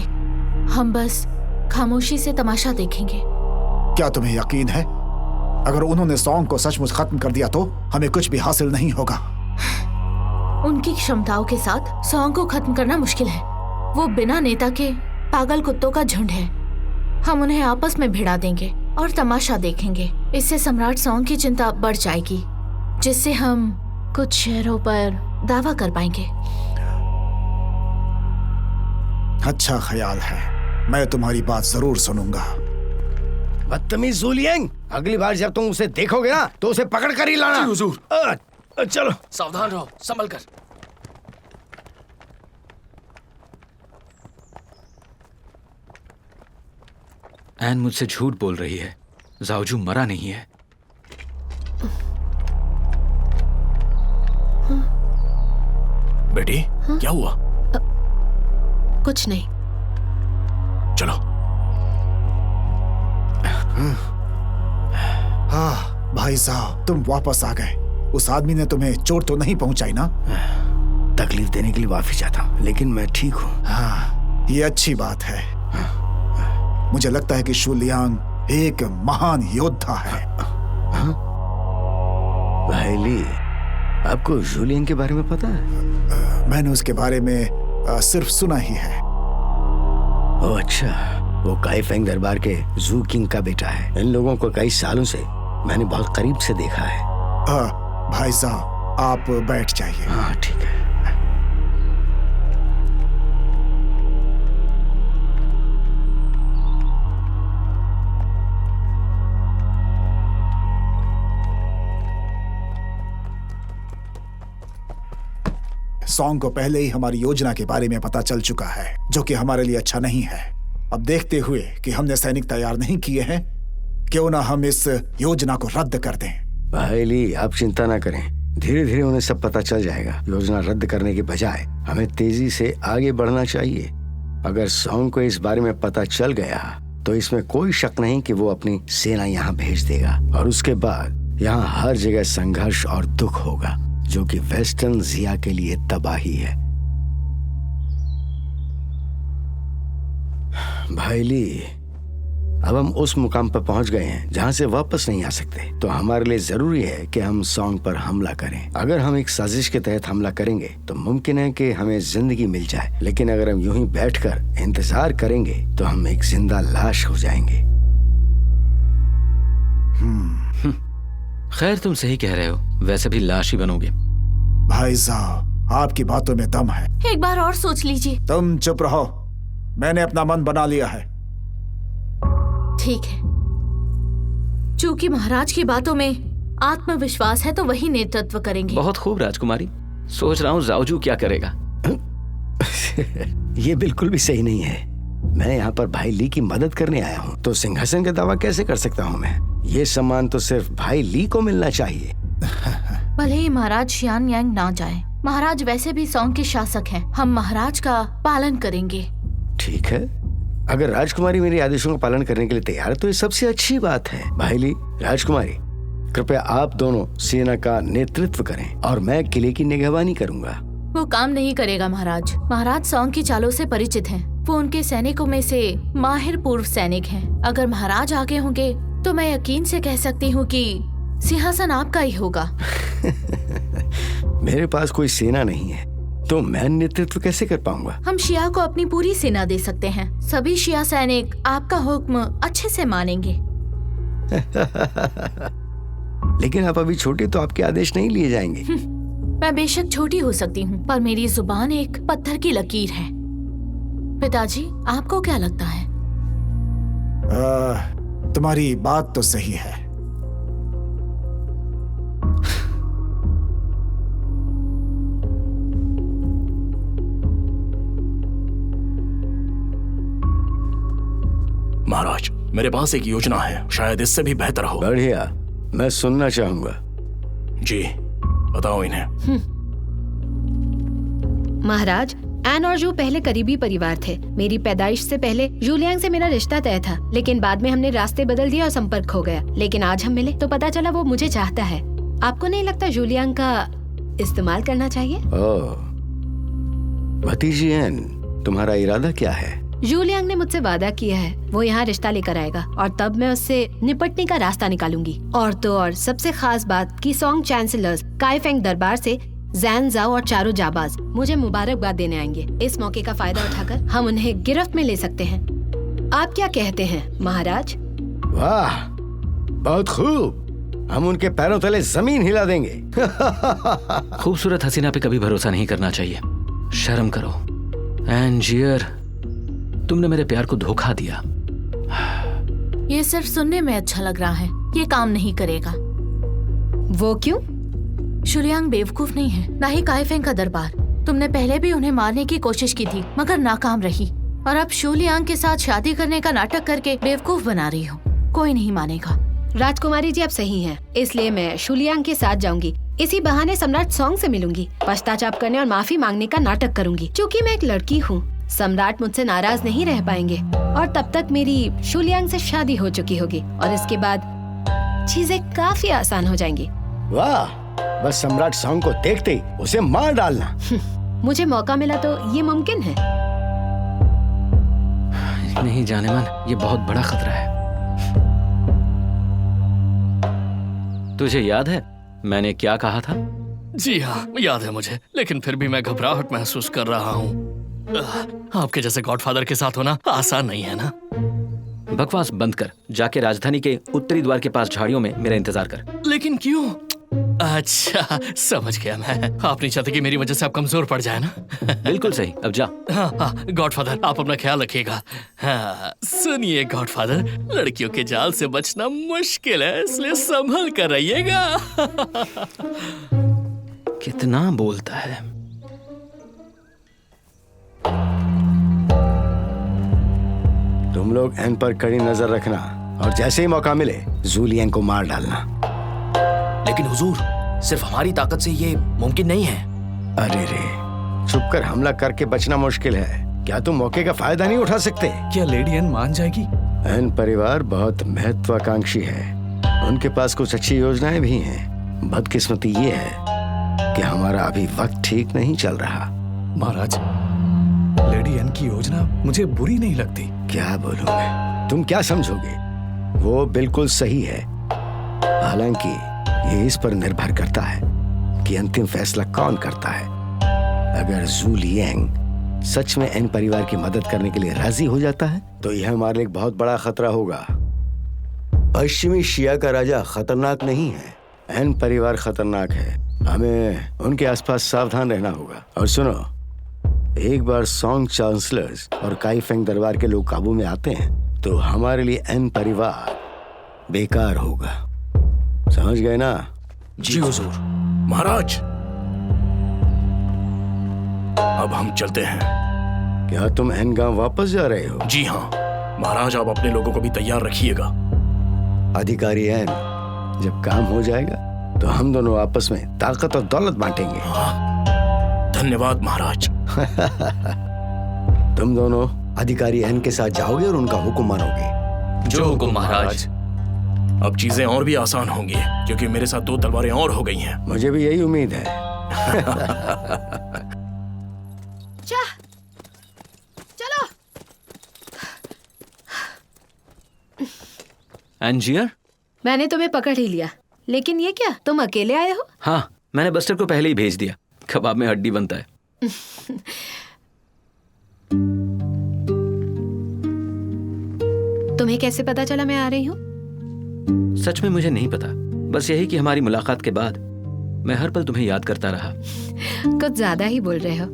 हम बस खामोशी से तमाशा देखेंगे। क्या तुम्हें यकीन है अगर उन्होंने सॉन्ग को सचमुच खत्म कर दिया तो हमें कुछ भी हासिल नहीं होगा? उनकी क्षमताओं के साथ सॉन्ग को खत्म करना मुश्किल है। वो बिना नेता के पागल कुत्तों का झुंड है। हम उन्हें आपस में भिड़ा देंगे और तमाशा देखेंगे। इससे सम्राट सॉन्ग की चिंता बढ़ जाएगी, जिससे हम कुछ शहरों पर दावा कर पाएंगे। अच्छा ख्याल है, मैं तुम्हारी बात जरूर सुनूंगा। बदतमीज ज़ू लियांग, अगली बार जब तुम उसे देखोगे ना तो उसे पकड़ कर ही लाना। जी हुजूर। चलो, सावधान रहो, संभल कर। एन मुझसे झूठ बोल रही है। जाओजू मरा नहीं है। बेटी, क्या हुआ? कुछ नहीं। चलो। हाँ भाई साहब, तुम वापस आ गए। उस आदमी ने तुम्हें चोट तो नहीं पहुंचाई ना? तकलीफ देने के लिए माफी चाहता हूँ, लेकिन मैं ठीक हूँ। हाँ, ये अच्छी बात है। मुझे लगता है कि शू लियांग एक महान योद्धा है। भाई ली, आपको ज़ू लियांग के बारे में पता है? मैंने उसके बारे में सिर्फ सुना ही है। ओह अच्छा, वो काइफेंग दरबार के ज़ू किंग का बेटा है। इन लोगों को कई सालों से मैंने बहुत करीब से देखा है। भाई साहब, आप बैठ जाइए। हाँ ठीक है। सॉन्ग को पहले ही हमारी योजना के बारे में पता चल चुका है, जो कि हमारे लिए अच्छा नहीं है। अब देखते हुए कि हमने सैनिक तैयार नहीं किए हैं, क्यों ना हम इस योजना को रद्द कर दें। भाई ली, आप चिंता ना करें, धीरे धीरे उन्हें सब पता चल जाएगा। योजना रद्द करने के बजाय हमें तेजी से आगे बढ़ना चाहिए। अगर सॉन्ग को इस बारे में पता चल गया तो इसमें कोई शक नहीं कि वो अपनी सेना यहाँ भेज देगा, और उसके बाद यहाँ हर जगह संघर्ष और दुख होगा, जो कि वेस्टर्न जिया के लिए तबाही है। भाई ली, अब हम उस मुकाम पर पहुंच गए हैं जहां से वापस नहीं आ सकते, तो हमारे लिए जरूरी है कि हम सॉन्ग पर हमला करें। अगर हम एक साजिश के तहत हमला करेंगे तो मुमकिन है कि हमें जिंदगी मिल जाए, लेकिन अगर हम यूं ही बैठकर इंतजार करेंगे तो हम एक जिंदा लाश हो जाएंगे। खैर, तुम सही कह रहे हो, वैसे भी लाश ही बनोगे। भाई साहब, आपकी बातों में दम है। एक बार और सोच लीजिए। तुम चुप रहो, मैंने अपना मन बना लिया है। ठीक है, चूंकि महाराज की बातों में आत्मविश्वास है तो वही नेतृत्व करेंगे। बहुत खूब राजकुमारी, सोच रहा हूँ जाओजू क्या करेगा। ये बिल्कुल भी सही नहीं है। मैं यहाँ पर भाई ली की मदद करने आया हूँ, तो सिंहासन का दावा कैसे कर सकता हूँ मैं? ये सम्मान तो सिर्फ भाई ली को मिलना चाहिए। भले ही महाराज शियान यांग ना जाए, महाराज वैसे भी सॉन्ग के शासक हैं। हम महाराज का पालन करेंगे। ठीक है, अगर राजकुमारी मेरे आदेशों का पालन करने के लिए तैयार है तो ये सबसे अच्छी बात है। भाई ली, राजकुमारी, कृपया आप दोनों सेना का नेतृत्व करें और मैं किले की निगहबानी करूंगा। वो काम नहीं करेगा महाराज। महाराज सॉन्ग की चालों से परिचित हैं। वो उनके सैनिकों में से माहिर पूर्व सैनिक हैं। अगर महाराज आगे होंगे तो मैं यकीन से कह सकती हूँ कि सिंहासन आपका ही होगा। मेरे पास कोई सेना नहीं है, तो मैं नेतृत्व कैसे कर पाऊंगा? हम शिया को अपनी पूरी सेना दे सकते हैं। सभी शिया सैनिक आपका हुक्म अच्छे से मानेंगे। लेकिन आप अभी छोटे, तो आपके आदेश नहीं लिए जाएंगे। मैं बेशक छोटी हो सकती हूँ, पर मेरी जुबान एक पत्थर की लकीर है। पिताजी, आपको क्या लगता है? तुम्हारी बात तो सही है। महाराज, मेरे पास एक योजना है, शायद इससे भी बेहतर हो। बढ़िया, मैं सुनना चाहूंगा। जी, बताओ इन्हें। महाराज, एन और जू पहले करीबी परिवार थे। मेरी पैदाइश से पहले जूलियांग से मेरा रिश्ता तय था, लेकिन बाद में हमने रास्ते बदल दिया और संपर्क खो गया। लेकिन आज हम मिले तो पता चला वो मुझे चाहता है। आपको नहीं लगता जूलियांग का इस्तेमाल करना चाहिए? ओह, भतीजी एन, तुम्हारा इरादा क्या है? जूलियांग ने मुझसे वादा किया है वो यहाँ रिश्ता लेकर आएगा और तब मैं उससे निपटने का रास्ता निकालूंगी। और तो और सबसे खास बात कि सोंग चांसलर्स काइफेंग दरबार से जैन जाओ और चारों जाबाज मुझे मुबारकबाद देने आएंगे। इस मौके का फायदा उठाकर हम उन्हें गिरफ्त में ले सकते हैं। आप क्या कहते हैं महाराज? वाह, बहुत खूब। हम उनके पैरों तले जमीन हिला देंगे। खूबसूरत हसीना पे कभी भरोसा नहीं करना चाहिए। शर्म करो एंजियर, तुमने मेरे प्यार को धोखा दिया। ये सिर्फ सुनने में अच्छा लग रहा है, ये काम नहीं करेगा। वो क्यों? शुलियांग बेवकूफ नहीं है, ना ही काइफेंग का दरबार। तुमने पहले भी उन्हें मारने की कोशिश की थी मगर नाकाम रही, और अब शुलियांग के साथ शादी करने का नाटक करके बेवकूफ बना रही हो। कोई नहीं मानेगा। राजकुमारी जी, आप सही हैं, इसलिए मैं शुलियांग के साथ जाऊंगी। इसी बहाने सम्राट सोंग से मिलूंगी, पश्चाताप करने और माफी मांगने का नाटक करूंगी। क्योंकि मैं एक लड़की हूँ, सम्राट मुझसे नाराज नहीं रह पाएंगे और तब तक मेरी शुलियांग से शादी हो चुकी होगी और इसके बाद चीजें काफी आसान हो जाएंगी। वाह, बस सम्राट सोंग को देखते ही उसे मार डालना। मुझे मौका मिला तो ये मुमकिन है। नहीं जाने मन, ये बहुत बड़ा खतरा है। तुझे याद है मैंने क्या कहा था? जी हाँ, याद है मुझे, लेकिन फिर भी मैं घबराहट महसूस कर रहा हूँ। आपके जैसे गॉडफादर के साथ होना आसान नहीं है ना। बकवास बंद कर, जाके राजधानी के उत्तरी द्वार के पास झाड़ियों में मेरा इंतजार कर। लेकिन क्यों? अच्छा, समझ गया मैं। आप नहीं चाहते कि मेरी वजह से आप कमजोर पड़ जाए ना? बिल्कुल सही, अब जा। हाँ हाँ, गॉडफादर, आप अपना ख्याल रखिएगा। हाँ, सुनिए गॉडफादर, लड़कियों के जाल से बचना मुश्किल है, इसलिए संभल कर रहिएगा। कितना बोलता है। तुम लोग एन पर कड़ी नजर रखना और जैसे ही मौका मिले जूलियांग को मार डालना। लेकिन हुजूर, सिर्फ हमारी ताकत से ये मुमकिन नहीं है। अरे रे, छुप कर हमला करके बचना मुश्किल है। क्या तुम मौके का फायदा नहीं उठा सकते? क्या लेडी एन मान जाएगी? एन परिवार बहुत महत्वाकांक्षी है, उनके पास कुछ अच्छी योजनाएं भी हैं। बदकिस्मती ये है कि हमारा अभी वक्त ठीक नहीं चल रहा। महाराज, लेडी एन की योजना मुझे बुरी नहीं लगती। क्या बोलूं मैं, तुम क्या समझोगे? वो बिल्कुल सही है, हालांकि ये इस पर निर्भर करता है कि अंतिम फैसला कौन करता है। अगर जूलियांग सच में एन परिवार की मदद करने के लिए राजी हो जाता है तो यह हमारे लिए बहुत बड़ा खतरा होगा। पश्चिमी शिया का राजा खतरनाक नहीं है, एन परिवार खतरनाक है। हमें उनके आसपास सावधान रहना होगा। और सुनो, एक बार सोंग चांसलर्स और काइफेंग दरबार के लोग काबू में आते हैं तो हमारे लिए एन परिवार बेकार होगा। समझ गए ना? जी हुजूर। महाराज, अब हम चलते हैं। क्या तुम एन गांव वापस जा रहे हो? जी हाँ महाराज, आप अपने लोगों को भी तैयार रखिएगा। अधिकारी एन, जब काम हो जाएगा तो हम दोनों आपस में ताकत और दौलत बांटेंगे। धन्यवाद महाराज। तुम दोनों अधिकारी एन के साथ जाओगे और उनका हुक्म मानोगे। जो हुक्म महाराज। अब चीजें और भी आसान होंगी क्योंकि मेरे साथ 2 तलवारें और हो गई हैं। मुझे भी यही उम्मीद है। चलो। एंजियर, मैंने तुम्हें पकड़ ही लिया, लेकिन ये क्या, तुम अकेले आए हो? हाँ, मैंने बस्टर को पहले ही भेज दिया। कबाब में हड्डी बनता है। तुम्हें कैसे पता चला मैं आ रही हूँ? सच में मुझे नहीं पता, बस यही कि हमारी मुलाकात के बाद मैं हर पल तुम्हें याद करता रहा। कुछ ज्यादा ही बोल रहे हो।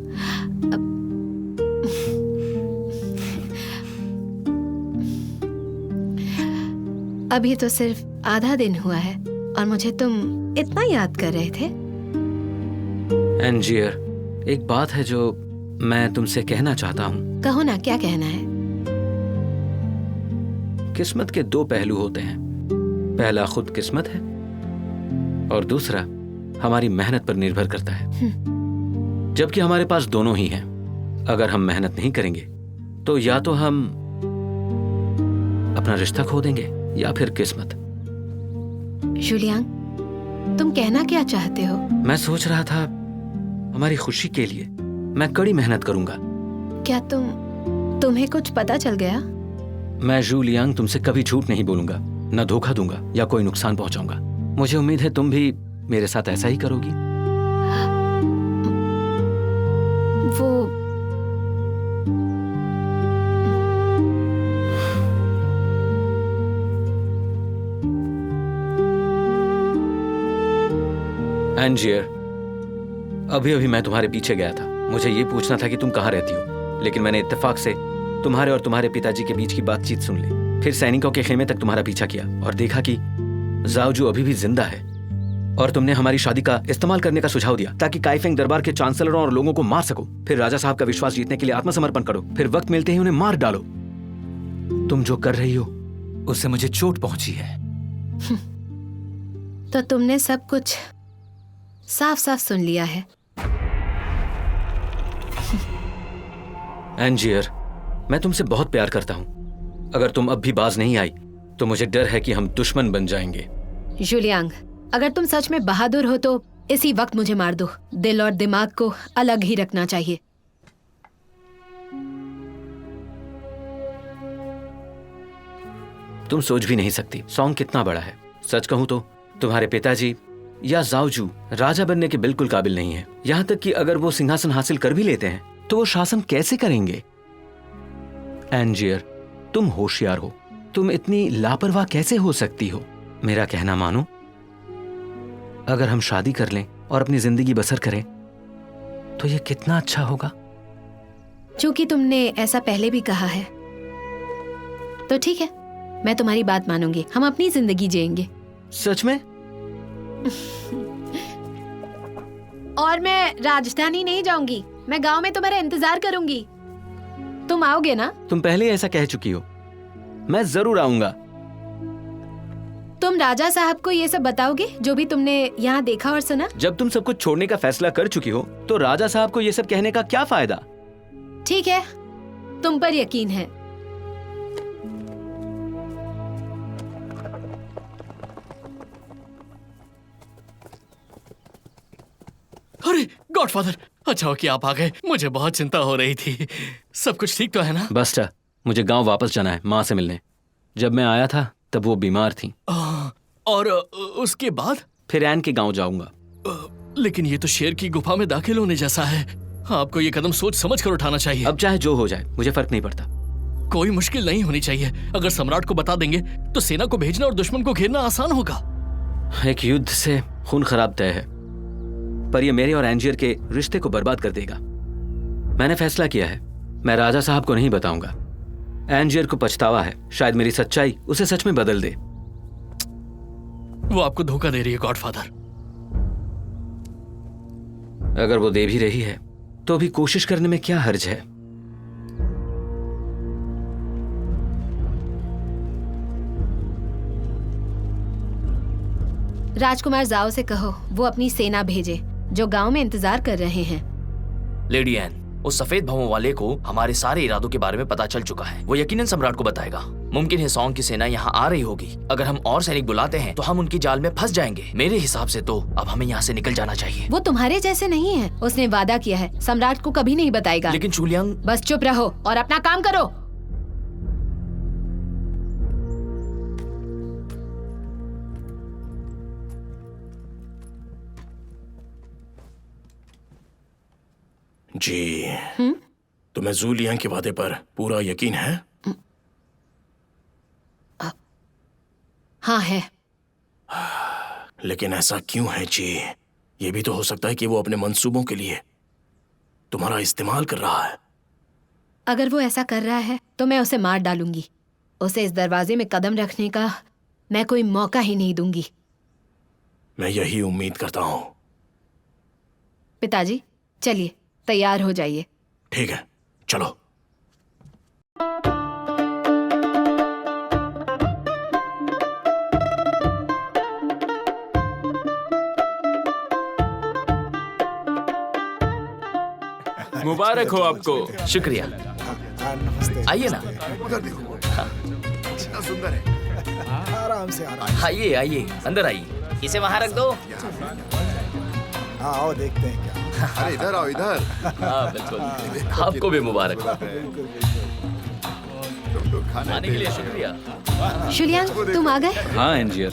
अभी तो सिर्फ आधा दिन हुआ है और मुझे तुम इतना याद कर रहे थे। एंजियर, एक बात है जो मैं तुमसे कहना चाहता हूँ। कहो ना, क्या कहना है? किस्मत के दो पहलू होते हैं। पहला खुद किस्मत है और दूसरा हमारी मेहनत पर निर्भर करता है। जबकि हमारे पास दोनों ही हैं। अगर हम मेहनत नहीं करेंगे तो या तो हम अपना रिश्ता खो देंगे या फिर किस्मत। जूलियांग, तुम कहना क्या चाहते हो? मैं सोच रहा था हमारी खुशी के लिए मैं कड़ी मेहनत करूंगा। क्या तुम्हें कुछ पता चल गया? मैं जूलियांग तुमसे कभी झूठ नहीं बोलूंगा, न धोखा दूंगा या कोई नुकसान पहुंचाऊंगा। मुझे उम्मीद है तुम भी मेरे साथ ऐसा ही करोगी। वो एंजियर, अभी अभी मैं तुम्हारे पीछे गया था। मुझे ये पूछना था कि तुम कहाँ रहती हो, लेकिन मैंने इत्तेफाक से तुम्हारे और तुम्हारे पिताजी के बीच की बातचीत सुन ली। फिर सैनिकों के खेमे तक तुम्हारा पीछा किया और देखा कि जाओजू अभी भी जिंदा है। और तुमने हमारी शादी का इस्तेमाल करने का सुझाव दिया ताकि काइफेंग दरबार के चांसलरों और लोगों को मार सको। फिर राजा साहब का विश्वास जीतने के लिए आत्मसमर्पण करो। फिर वक्त मिलते ही उन्हें मार डालो। तुम जो कर रही हो उससे मुझे चोट पहुंची है। तो तुमने सब कुछ साफ साफ सुन लिया है। एंजियर, मैं तुमसे बहुत प्यार करता हूं। अगर तुम अब भी बाज नहीं आई तो मुझे डर है कि हम दुश्मन बन जाएंगे। जूलियांग, अगर तुम सच में बहादुर हो तो इसी वक्त मुझे मार दो। दिल और दिमाग को अलग ही रखना चाहिए। तुम सोच भी नहीं सकती सॉन्ग कितना बड़ा है। सच कहूं तो तुम्हारे पिताजी या जाओजू राजा बनने के बिल्कुल काबिल नहीं है। यहां तक कि अगर वो सिंहासन हासिल कर भी लेते हैं तो वो शासन कैसे करेंगे? एंजियर, तुम होशियार हो। तुम इतनी लापरवाह कैसे हो सकती हो? मेरा कहना मानो, अगर हम शादी कर लें और अपनी जिंदगी बसर करें तो ये कितना अच्छा होगा। चूंकि तुमने ऐसा पहले भी कहा है तो ठीक है, मैं तुम्हारी बात मानूंगी। हम अपनी जिंदगी जिएंगे। सच में? और मैं राजधानी नहीं जाऊंगी। मैं गांव में तुम्हारा इंतजार करूंगी। तुम आओगे ना? तुम पहले ऐसा कह चुकी हो। मैं जरूर आऊंगा। तुम राजा साहब को ये सब बताओगे जो भी तुमने यहाँ देखा और सुना? जब तुम सब कुछ छोड़ने का फैसला कर चुकी हो तो राजा साहब को ये सब कहने का क्या फायदा? ठीक है, तुम पर यकीन है। अरे गॉडफादर, अच्छा हो कि आप आ गए। मुझे बहुत चिंता हो रही थी। सब कुछ ठीक तो है ना? बस्टा, मुझे गांव वापस जाना है माँ से मिलने। जब मैं आया था तब वो बीमार थी। और उसके बाद? फिर एन के गांव जाऊंगा। लेकिन ये तो शेर की गुफा में दाखिल होने जैसा है। आपको ये कदम सोच समझ कर उठाना चाहिए। अब चाहे जो हो जाए मुझे फर्क नहीं पड़ता। कोई मुश्किल नहीं होनी चाहिए। अगर सम्राट को बता देंगे तो सेना को भेजना और दुश्मन को घेरना आसान होगा। एक युद्ध से खून खराब तय है, पर यह मेरे और एंजियर के रिश्ते को बर्बाद कर देगा। मैंने फैसला किया है, मैं राजा साहब को नहीं बताऊंगा। एंजियर को पछतावा है, शायद मेरी सच्चाई उसे सच में बदल दे। वो आपको धोखा दे रही है गॉडफादर। अगर वो दे भी रही है तो भी कोशिश करने में क्या हर्ज है? राजकुमार जाओ से कहो वो अपनी सेना भेजे जो गांव में इंतजार कर रहे हैं। लेडी एन, उस सफेद भवों वाले को हमारे सारे इरादों के बारे में पता चल चुका है। वो यकीनन सम्राट को बताएगा। मुमकिन है सॉन्ग की सेना यहाँ आ रही होगी। अगर हम और सैनिक बुलाते हैं तो हम उनकी जाल में फंस जाएंगे। मेरे हिसाब से तो अब हमें यहाँ से निकल जाना चाहिए। वो तुम्हारे जैसे नहीं है। उसने वादा किया है सम्राट को कभी नहीं बताएगा। लेकिन जूलियांग, बस चुप रहो और अपना काम करो। जी, तुम्हें जूलियांग के वादे पर पूरा यकीन है? हाँ है। लेकिन ऐसा क्यों है जी? ये भी तो हो सकता है कि वो अपने मंसूबों के लिए तुम्हारा इस्तेमाल कर रहा है। अगर वो ऐसा कर रहा है तो मैं उसे मार डालूंगी। उसे इस दरवाजे में कदम रखने का मैं कोई मौका ही नहीं दूंगी। मैं यही उम्मीद करता हूं। पिताजी चलिए तैयार हो जाइए। ठीक है, चलो। मुबारक हो आपको। शुक्रिया। आइए ना। उधर देखो, कितना सुंदर है। आराम से आराम। आइए आइए, अंदर आइए। इसे वहां रख दो। हाँ आओ देखते हैं क्या। अरे इधर आओ, इधर। हाँ बिल्कुल, आपको भी मुबारक। आने के लिए शुक्रिया। जुलियांग तुम आ गए? हाँ एंजियर।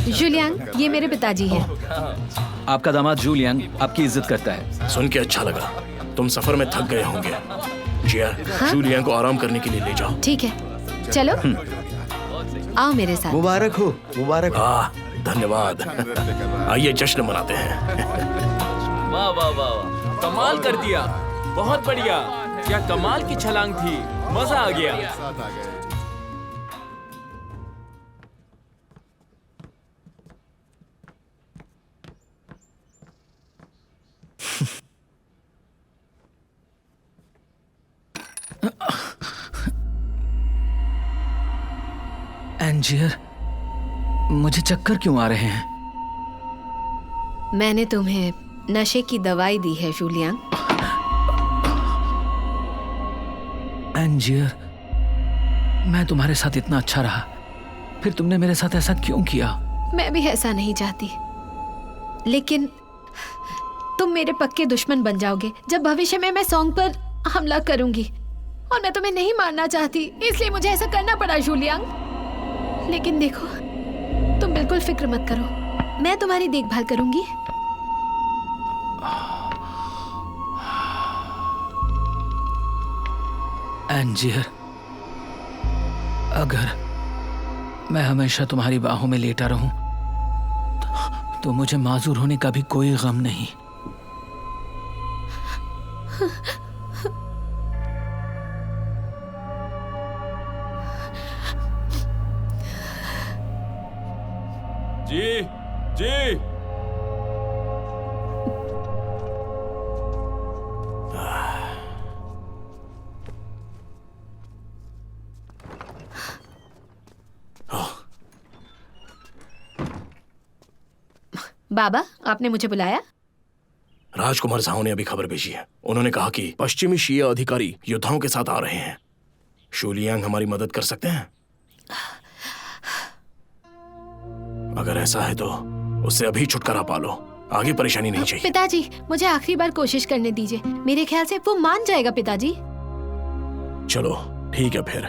जुलियांग ये मेरे पिताजी हैं। आपका दामाद जूलियांग आपकी इज्जत करता है। सुन के अच्छा लगा। तुम सफर में थक गए होंगे। जियर, जूलियन को आराम करने के लिए ले जाओ। ठीक है चलो आओ मेरे साथ। मुबारक हो। मुबारक। धन्यवाद। आइए जश्न मनाते हैं। वाह वाह वाह, कमाल कर दिया। बहुत बढ़िया, क्या कमाल की छलांग थी, मजा आ गया। एंजियर, मुझे चक्कर क्यों आ रहे हैं? मैंने तुम्हें नशे की दवाई दी है जूलियांग। एंजियर, मैं तुम्हारे साथ इतना अच्छा रहा, फिर तुमने मेरे साथ ऐसा क्यों किया? मैं भी ऐसा नहीं चाहती, लेकिन तुम मेरे पक्के दुश्मन बन जाओगे जब भविष्य में मैं सॉन्ग पर हमला करूंगी, और मैं तुम्हें नहीं मारना चाहती, इसलिए मुझे ऐसा करना पड़ा जूलियांग। लेकिन देखो, तुम बिल्कुल फिक्र मत करो, मैं तुम्हारी देखभाल करूंगी। एंजियर, अगर मैं हमेशा तुम्हारी बाहों में लेटा रहूं तो मुझे माजूर होने का भी कोई गम नहीं। जी जी। बाबा, आपने मुझे बुलाया? राजकुमार साहू ने अभी खबर भेजी है। उन्होंने कहा कि पश्चिमी शिया अधिकारी योद्धाओं के साथ आ रहे हैं। शूलियांग हमारी मदद कर सकते हैं। अगर ऐसा है तो उससे अभी छुटकारा पालो, आगे परेशानी नहीं चाहिए। पिताजी, मुझे आखिरी बार कोशिश करने दीजिए, मेरे ख्याल से वो मान जाएगा। पिताजी चलो ठीक है फिर,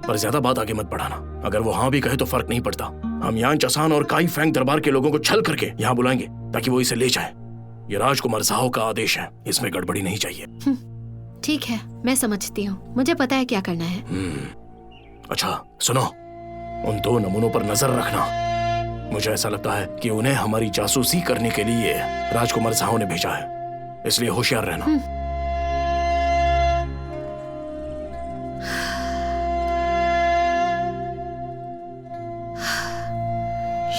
पर ज्यादा बात आगे मत बढ़ाना। अगर वो हाँ भी कहे तो फर्क नहीं पड़ता। हम यान चसान और काई फेंग दरबार के लोगों को छल करके यहाँ बुलाएंगे ताकि वो इसे ले जाए। ये राजकुमार साहू का आदेश है, इसमें गड़बड़ी नहीं चाहिए। ठीक है, मैं समझती हूँ, मुझे पता है क्या करना है। अच्छा सुनो, उन दो नमूनों पर नजर रखना। मुझे ऐसा लगता है कि उन्हें हमारी जासूसी करने के लिए राजकुमार साहू ने भेजा है, इसलिए होशियार रहना।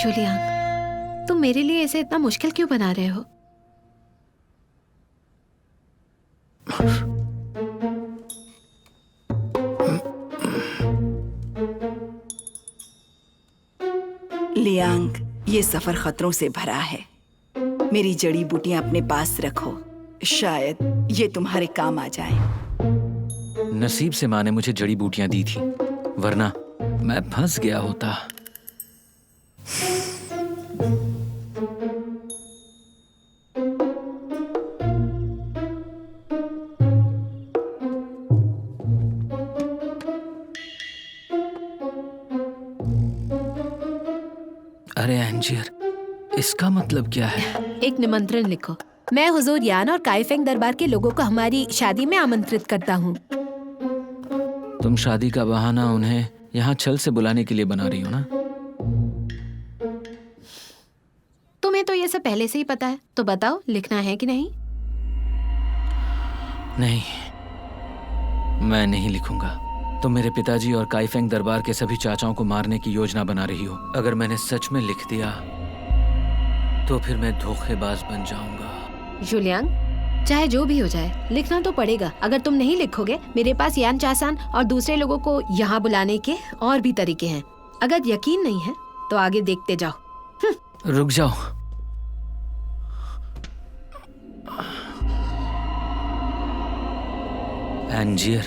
जूलियांग, तुम मेरे लिए इसे इतना मुश्किल क्यों बना रहे हो? लियांग, ये सफर खतरों से भरा है। मेरी जड़ी बूटियां अपने पास रखो, शायद ये तुम्हारे काम आ जाए। नसीब से माँ ने मुझे जड़ी बूटियां दी थी, वरना मैं फंस गया होता। अरे एंजियर, इसका मतलब क्या है? एक निमंत्रण लिखो। मैं हुजूर यान और काइफेंग दरबार के लोगों को हमारी शादी में आमंत्रित करता हूँ। तुम शादी का बहाना उन्हें यहाँ छल से बुलाने के लिए बना रही हो ना? तुम्हें तो ये सब पहले से ही पता है, तो बताओ लिखना है कि नहीं? नहीं, मैं नहीं लिखूंगा। तुम मेरे पिताजी और काइफेंग दरबार के सभी चाचाओं को मारने की योजना बना रही हो। अगर मैंने सच में लिख दिया तो फिर मैं धोखेबाज बन जाऊंगा। जुलियांग, चाहे जो भी हो जाए, लिखना तो पड़ेगा। अगर तुम नहीं लिखोगे, मेरे पास यान चासान और दूसरे लोगों को यहाँ बुलाने के और भी तरीके हैं। अगर यकीन नहीं है तो आगे देखते जाओ। रुक जाओ। एंजियर,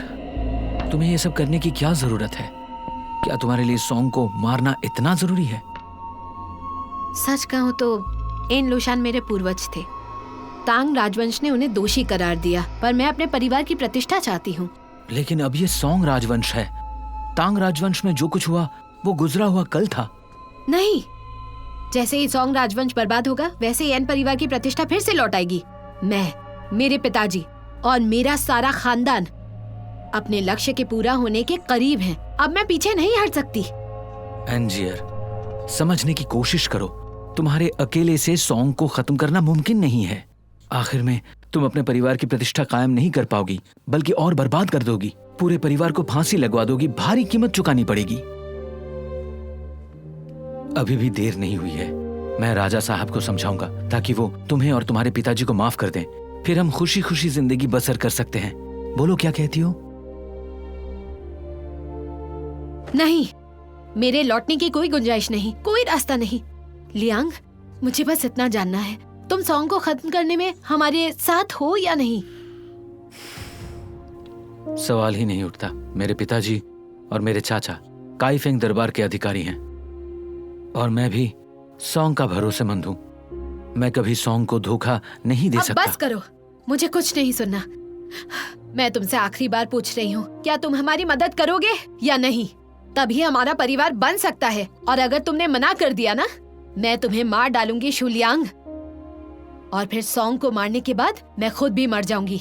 तुम्हें ये सब करने की क्या जरूरत है? क्या तुम्हारे लिए सॉन्ग को मारना इतना जरूरी है? सच कहूँ तो एन लोशान मेरे पूर्वज थे। तांग राजवंश ने उन्हें दोषी करार दिया, पर मैं अपने परिवार की प्रतिष्ठा चाहती हूँ। लेकिन अब ये सॉन्ग राजवंश है। तांग राजवंश में जो कुछ हुआ वो गुजरा हुआ कल था। नहीं, जैसे ही सॉन्ग राजवंश बर्बाद होगा, वैसे ही एन परिवार की प्रतिष्ठा फिर से लौट आएगी। मैं, मेरे पिताजी और मेरा सारा खानदान अपने लक्ष्य के पूरा होने के करीब हैं। अब मैं पीछे नहीं हट सकती। एंजियर, समझने की कोशिश करो। तुम्हारे अकेले से सॉन्ग को खत्म करना मुमकिन नहीं है। आखिर में तुम अपने परिवार की प्रतिष्ठा कायम नहीं कर पाओगी, बल्कि और बर्बाद कर दोगी। पूरे परिवार को फांसी लगवा दोगी, भारी कीमत चुकानी पड़ेगी। अभी भी देर नहीं हुई है। मैं राजा साहब को समझाऊंगा ताकि वो तुम्हें और तुम्हारे पिताजी को माफ कर दें। फिर हम खुशी खुशी जिंदगी बसर कर सकते हैं। बोलो, क्या कहती हो? नहीं, मेरे लौटने की कोई गुंजाइश नहीं, कोई रास्ता नहीं। लियांग, मुझे बस इतना जानना है, तुम सॉन्ग को खत्म करने में हमारे साथ हो या नहीं? सवाल ही नहीं उठता। मेरे पिताजी और मेरे चाचा काइफेंग दरबार के अधिकारी हैं और मैं भी सॉन्ग का भरोसेमंद हूँ। मैं कभी सॉन्ग को धोखा नहीं दे सकता। बस करो, मुझे कुछ नहीं सुनना। मैं तुमसे आखिरी बार पूछ रही हूँ, क्या तुम हमारी मदद करोगे या नहीं? तभी हमारा परिवार बन सकता है। और अगर तुमने मना कर दिया ना, मैं तुम्हें मार डालूंगी शुलियांग। और फिर सॉन्ग को मारने के बाद मैं खुद भी मर जाऊंगी।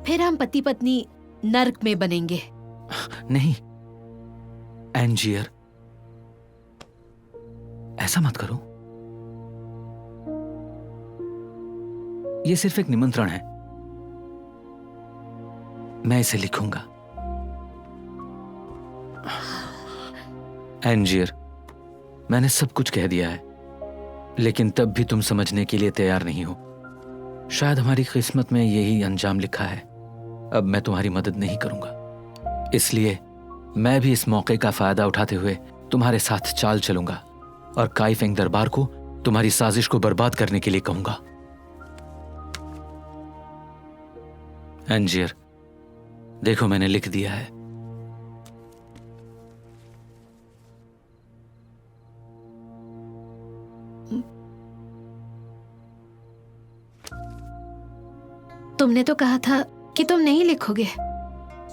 फिर हम पति पत्नी नर्क में बनेंगे। नहीं एंजियर, ऐसा मत करो। ये सिर्फ एक निमंत्रण है। मैं इसे लिखूंगा। एंजियर, मैंने सब कुछ कह दिया है, लेकिन तब भी तुम समझने के लिए तैयार नहीं हो। शायद हमारी किस्मत में यही अंजाम लिखा है। अब मैं तुम्हारी मदद नहीं करूंगा, इसलिए मैं भी इस मौके का फायदा उठाते हुए तुम्हारे साथ चाल चलूंगा और काइफेंग दरबार को तुम्हारी साजिश को बर्बाद करने के लिए कहूंगा। एंजियर, देखो मैंने लिख दिया है। तुमने तो कहा था कि तुम नहीं लिखोगे,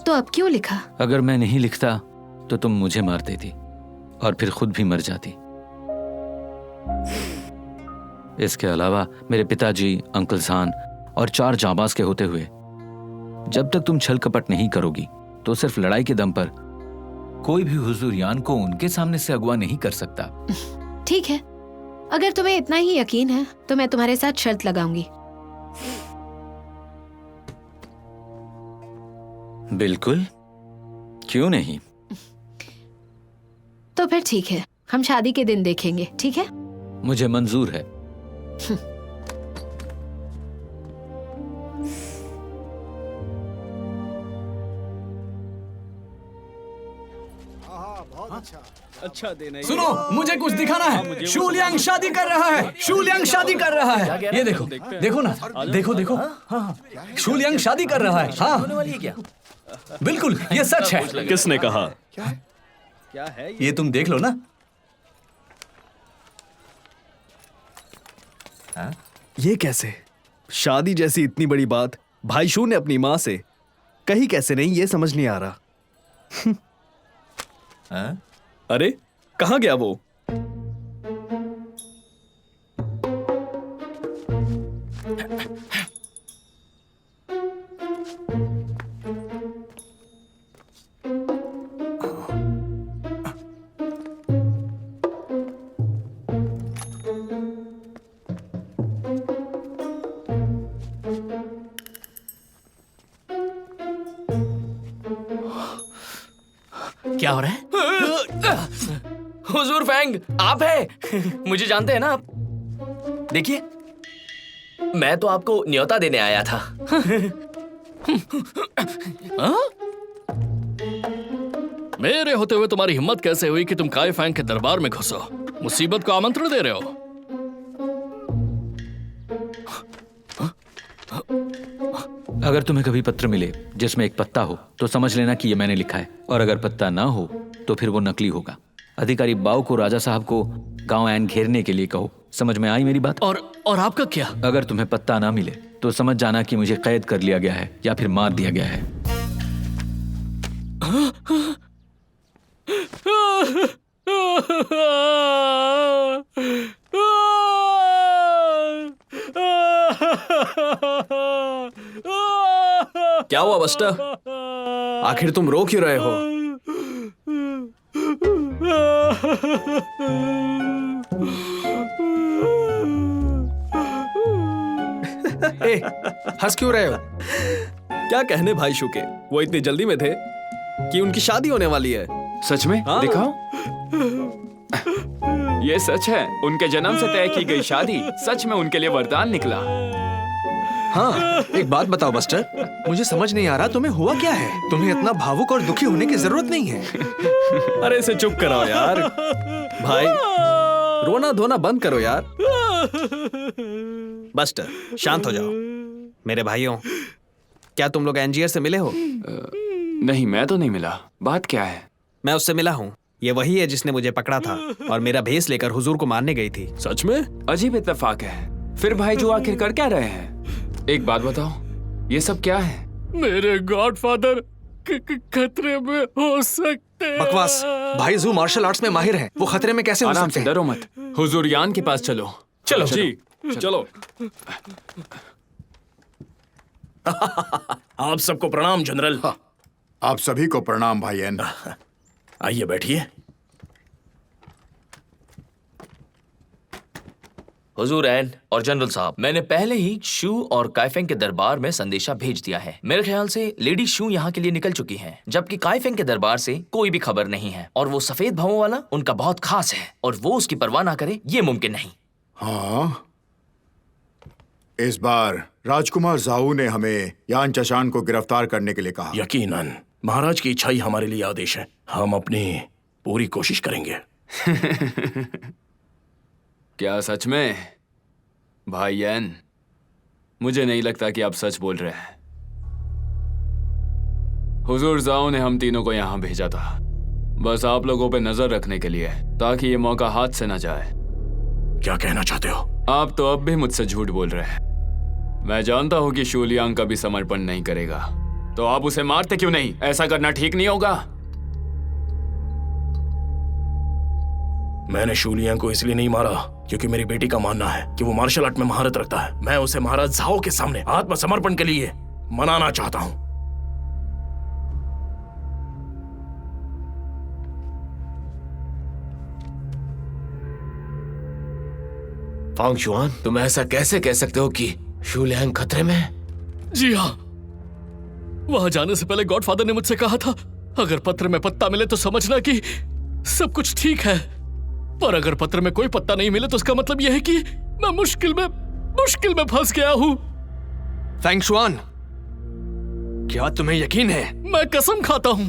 तो अब क्यों लिखा? अगर मैं नहीं लिखता तो तुम मुझे मार देती और फिर खुद भी मर जाती। इसके अलावा मेरे पिताजी, अंकल सान और 4 जाबाज के होते हुए जब तक तुम छल कपट नहीं करोगी तो सिर्फ लड़ाई के दम पर कोई भी हुजूर यान को उनके सामने से अगवा नहीं कर सकता। ठीक है, अगर तुम्हें इतना ही यकीन है तो मैं तुम्हारे साथ शर्त लगाऊंगी। बिल्कुल, क्यों नहीं? तो फिर ठीक है, हम शादी के दिन देखेंगे। ठीक है, मुझे मंजूर है। अच्छा देना। सुनो, मुझे कुछ दिखाना है। शुलियांग शादी कर रहा है। शुलियांग शादी कर रहा है। ये देखो, देखो ना, देखो देखो। हाँ, शुलियांग शादी कर रहा है। हाँ, बिल्कुल, ये सच है। किसने कहा? क्या है ये तुम देख लो ना। ये कैसे? शादी जैसी इतनी बड़ी बात भाई शू ने अपनी माँ से कही कैसे नहीं, ये समझ नहीं आ रहा। अरे कहाँ गया वो? क्या हो रहा है? हुजूर फैंग, आप हैं? मुझे जानते हैं ना आप? देखिए, मैं तो आपको न्योता देने आया था। मेरे होते हुए तुम्हारी हिम्मत कैसे हुई कि तुम काई फैंग के दरबार में घुसो? मुसीबत को आमंत्रण दे रहे हो? अगर तुम्हें कभी पत्र मिले जिसमें एक पत्ता हो तो समझ लेना कि ये मैंने लिखा है, और अगर पत्ता ना हो तो फिर वो नकली होगा। अधिकारी बाव को राजा साहब को गांव ऐन घेरने के लिए कहो। समझ में आई मेरी बात? और आपका क्या? अगर तुम्हें पत्ता ना मिले तो समझ जाना कि मुझे कैद कर लिया गया है या फिर मार दिया गया है। क्या हुआ बस्टर? आखिर तुम रो क्यों रहे हो? ए, हंस क्यों रहे हो? क्या कहने भाई शू के? वो इतनी जल्दी में थे कि उनकी शादी होने वाली है। सच में? हाँ? दिखाओ। ये सच है, उनके जन्म से तय की गई शादी सच में उनके लिए वरदान निकला। हाँ, एक बात बताओ बस्टर, मुझे समझ नहीं आ रहा तुम्हें हुआ क्या है? तुम्हें इतना भावुक और दुखी होने की जरूरत नहीं है। अरे इसे चुप कराओ यार। भाई, रोना धोना बंद करो यार। बस्टर, शांत हो जाओ। मेरे भाइयों, क्या तुम लोग एंजियर से मिले हो? नहीं, मैं तो नहीं मिला। बात क्या है? मैं उससे मिला हूँ। ये वही है जिसने मुझे पकड़ा था और मेरा भेस लेकर हुजूर को मारने गई थी। सच में? अजीब इत्तेफाक है। फिर भाई जो आखिर कर क्या रहे हैं? एक बात बताओ, ये सब क्या है? मेरे गॉडफादर खतरे में हो सकते। बकवास। भाई जू मार्शल आर्ट्स में माहिर है, वो खतरे में कैसे हो आराम सकते से, हैं? डरो मत। हुजूर यान के पास चलो। चलो जी, चलो। आप सबको प्रणाम जनरल। आप सभी को प्रणाम भाईयन। आइए बैठिए। हुजूर ऐन और जनरल साहब, मैंने पहले ही शू और काइफेंग के दरबार में संदेशा भेज दिया है। मेरे ख्याल से लेडी शू यहाँ के लिए निकल चुकी हैं, जबकि काइफेंग के दरबार से कोई भी खबर नहीं है। और वो सफेद भवों वाला उनका बहुत खास है और वो उसकी परवाह ना करे ये मुमकिन नहीं। हाँ, इस बार राजकुमार जाऊ ने हमें यान चशान को गिरफ्तार करने के लिए कहा। यकीनन महाराज की इच्छा ही हमारे लिए आदेश है। हम अपनी पूरी कोशिश करेंगे। क्या सच में? भाईयन, मुझे नहीं लगता कि आप सच बोल रहे हैं। हुजूर जाओ ने हम तीनों को यहाँ भेजा था, बस आप लोगों पे नजर रखने के लिए, ताकि ये मौका हाथ से न जाए। क्या कहना चाहते हो? आप तो अब भी मुझसे झूठ बोल रहे हैं। मैं जानता हूँ कि शू लियांग कभी समर्पण नहीं करेगा, तो आप उसे मारते क्यों नहीं? ऐसा करना ठीक नहीं होगा। मैंने शू लियांग को इसलिए नहीं मारा क्योंकि मेरी बेटी का मानना है कि वो मार्शल आर्ट में महारत रखता है। मैं उसे महाराज झाओ के सामने आत्मसमर्पण के लिए मनाना चाहता हूं। फांग शुआन, तुम ऐसा कैसे कह सकते हो कि शू लियांग खतरे में है? जी हाँ, वहां जाने से पहले गॉडफादर ने मुझसे कहा था, अगर पत्र में पत्ता मिले तो समझना कि सब कुछ ठीक है, पर अगर पत्र में कोई पत्ता नहीं मिले तो उसका मतलब यह है कि मैं मुश्किल में फंस गया हूं। फैंग शुआन, क्या तुम्हें यकीन है? मैं कसम खाता हूं।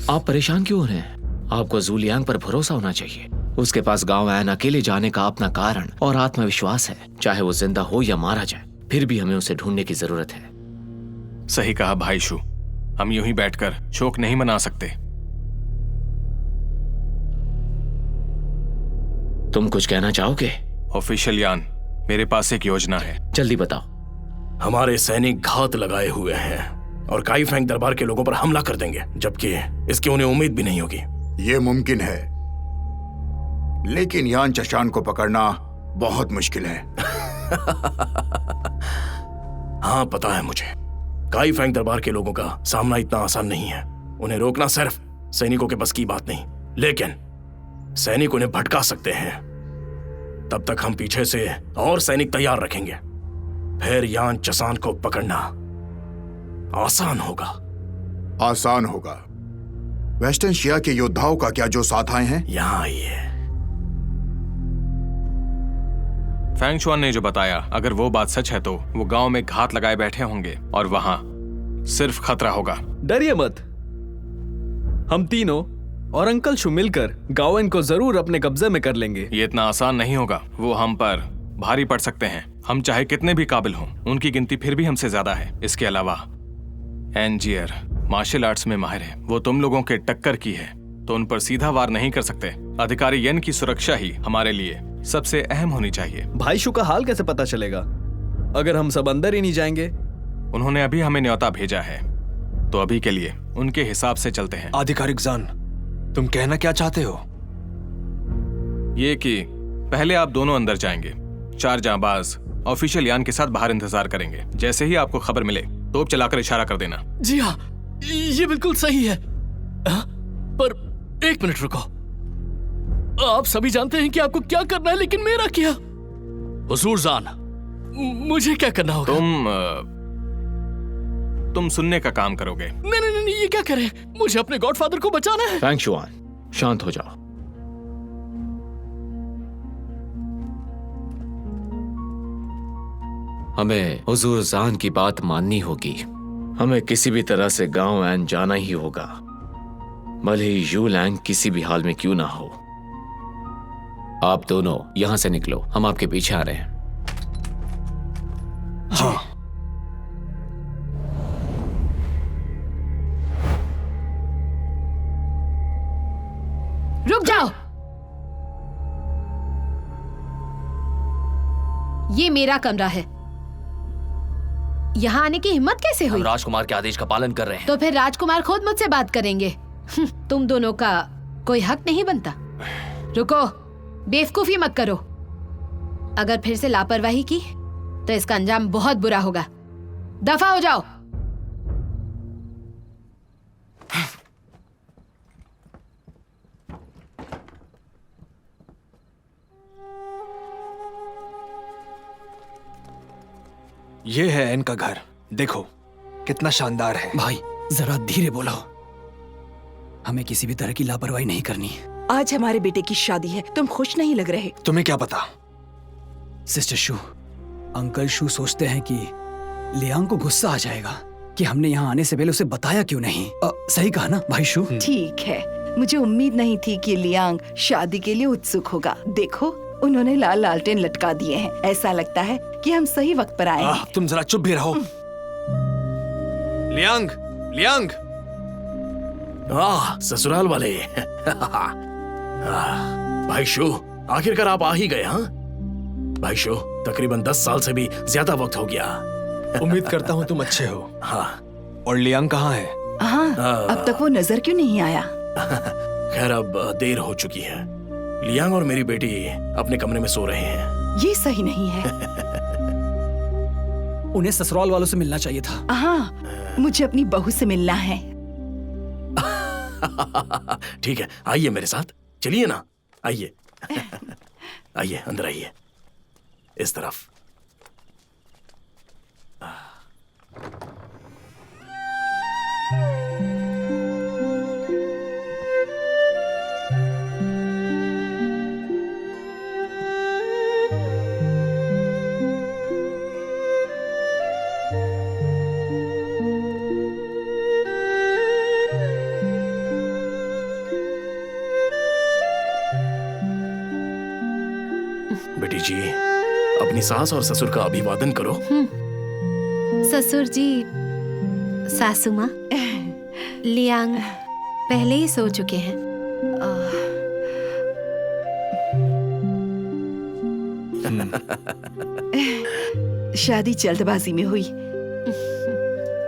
आप परेशान क्यों हो रहे हैं? आपको जू लियांग पर भरोसा होना चाहिए। उसके पास गांव ऐन अकेले जाने का अपना कारण और आत्मविश्वास है। चाहे वो जिंदा हो या मारा जाए, फिर भी हमें उसे ढूंढने की जरूरत है। सही कहा भाई शू, हम यूं ही बैठकर शोक नहीं मना सकते। तुम कुछ कहना चाहोगे? ऑफिशियल यान, मेरे पास एक योजना है। जल्दी बताओ। हमारे सैनिक घात लगाए हुए हैं और काइफेंग दरबार के लोगों पर हमला कर देंगे, जबकि इसकी उन्हें उम्मीद भी नहीं होगी। ये मुमकिन है, लेकिन यान चशान को पकड़ना बहुत मुश्किल है। हाँ, पता है मुझे। काइफेंग दरबार के लोगों का सामना इतना आसान नहीं है। उन्हें रोकना सिर्फ सैनिकों के बस की बात नहीं, लेकिन सैनिक उन्हें भटका सकते हैं। तब तक हम पीछे से और सैनिक तैयार रखेंगे। फिर यान चसान को पकड़ना आसान होगा। आसान होगा? वेस्टर्न शिया के योद्धाओं का क्या जो साथ आए हैं? यहाँ आइए। फैंग शुआन ने जो बताया, अगर वो बात सच है तो वो गांव में घात लगाए बैठे होंगे और वहां सिर्फ खतरा होगा। डरिए मत, हम तीनों और अंकल शू मिलकर गाओन को जरूर अपने कब्जे में कर लेंगे। ये इतना आसान नहीं होगा, वो हम पर भारी पड़ सकते हैं। हम चाहे कितने भी काबिल हों, उनकी गिनती फिर भी हमसे ज्यादा है। इसके अलावा एनजियर मार्शल आर्ट्स में माहिर है, वो तुम लोगों के टक्कर की है तो उन पर सीधा वार नहीं कर सकते। अधिकारी येन की सुरक्षा ही हमारे लिए सबसे अहम होनी चाहिए। भाई शू का हाल कैसे पता चलेगा अगर हम सब अंदर ही नहीं जाएंगे? उन्होंने अभी हमें न्योता भेजा है, तो अभी के लिए उनके हिसाब से चलते हैं। आधिकारिक जान, तुम कहना क्या चाहते हो? ये कि पहले आप दोनों अंदर जाएंगे, 4 जांबाज ऑफिशियल यान के साथ बाहर इंतजार करेंगे। जैसे ही आपको खबर मिले तोप चलाकर इशारा कर देना। जी हाँ, ये बिल्कुल सही है। पर एक मिनट रुको, आप सभी जानते हैं कि आपको क्या करना है, लेकिन मेरा क्या? हुजूर जान, मुझे क्या करना होगा? तुम सुनने का काम करोगे। नहीं नहीं नहीं, ये क्या करे? मुझे अपने गॉडफादर को बचाना है। फैंग शुआन, शांत हो जाओ। हमें हुजूर जान की बात माननी होगी। हमें किसी भी तरह से गांव एन जाना ही होगा, भले ही यू लैंग किसी भी हाल में क्यों ना हो। आप दोनों यहां से निकलो, हम आपके पीछे आ रहे हैं। हाँ। रुक जाओ, ये मेरा कमरा है। यहाँ आने की हिम्मत कैसे हुई? हम राजकुमार के आदेश का पालन कर रहे हैं। तो फिर राजकुमार खुद मुझसे बात करेंगे। तुम दोनों का कोई हक नहीं बनता। रुको, बेवकूफी मत करो। अगर फिर से लापरवाही की तो इसका अंजाम बहुत बुरा होगा। दफा हो जाओ। ये है एन का घर, देखो कितना शानदार है। भाई जरा धीरे बोलो, हमें किसी भी तरह की लापरवाही नहीं करनी। आज हमारे बेटे की शादी है, तुम खुश नहीं लग रहे। तुम्हें क्या पता? सिस्टर शू, अंकल शू सोचते हैं कि लियांग को गुस्सा आ जाएगा कि हमने यहाँ आने से पहले उसे बताया क्यों नहीं। सही कहा ना भाई शू? ठीक है, मुझे उम्मीद नहीं थी कि लियांग शादी के लिए उत्सुक होगा। देखो, उन्होंने लाल लालटेन लटका दिए हैं। ऐसा लगता है कि हम सही वक्त पर आए हैं। तुम जरा चुप भी रहो। Liang, Liang. ससुराल वाले। भाई शो, आखिरकार आप आ ही गए। हाँ भाई शो, तकरीबन 10 साल से भी ज्यादा वक्त हो गया। उम्मीद करता हूँ तुम अच्छे हो। हाँ। और लियांग कहाँ है? हाँ, अब तक वो नजर क्यों नहीं आया? खैर, अब देर हो चुकी है। लियांग और मेरी बेटी अपने कमरे में सो रहे हैं। ये सही नहीं है। उन्हें ससुराल वालों से मिलना चाहिए था। हाँ, मुझे अपनी बहू से मिलना है। ठीक है, आइए मेरे साथ, चलिए ना, आइए। आइए, अंदर आइए, इस तरफ। बेटी जी, अपनी सास और ससुर का अभिवादन करो। ससुर जी, सासू माँ, लियांग पहले ही सो चुके हैं। शादी जल्दबाजी में हुई।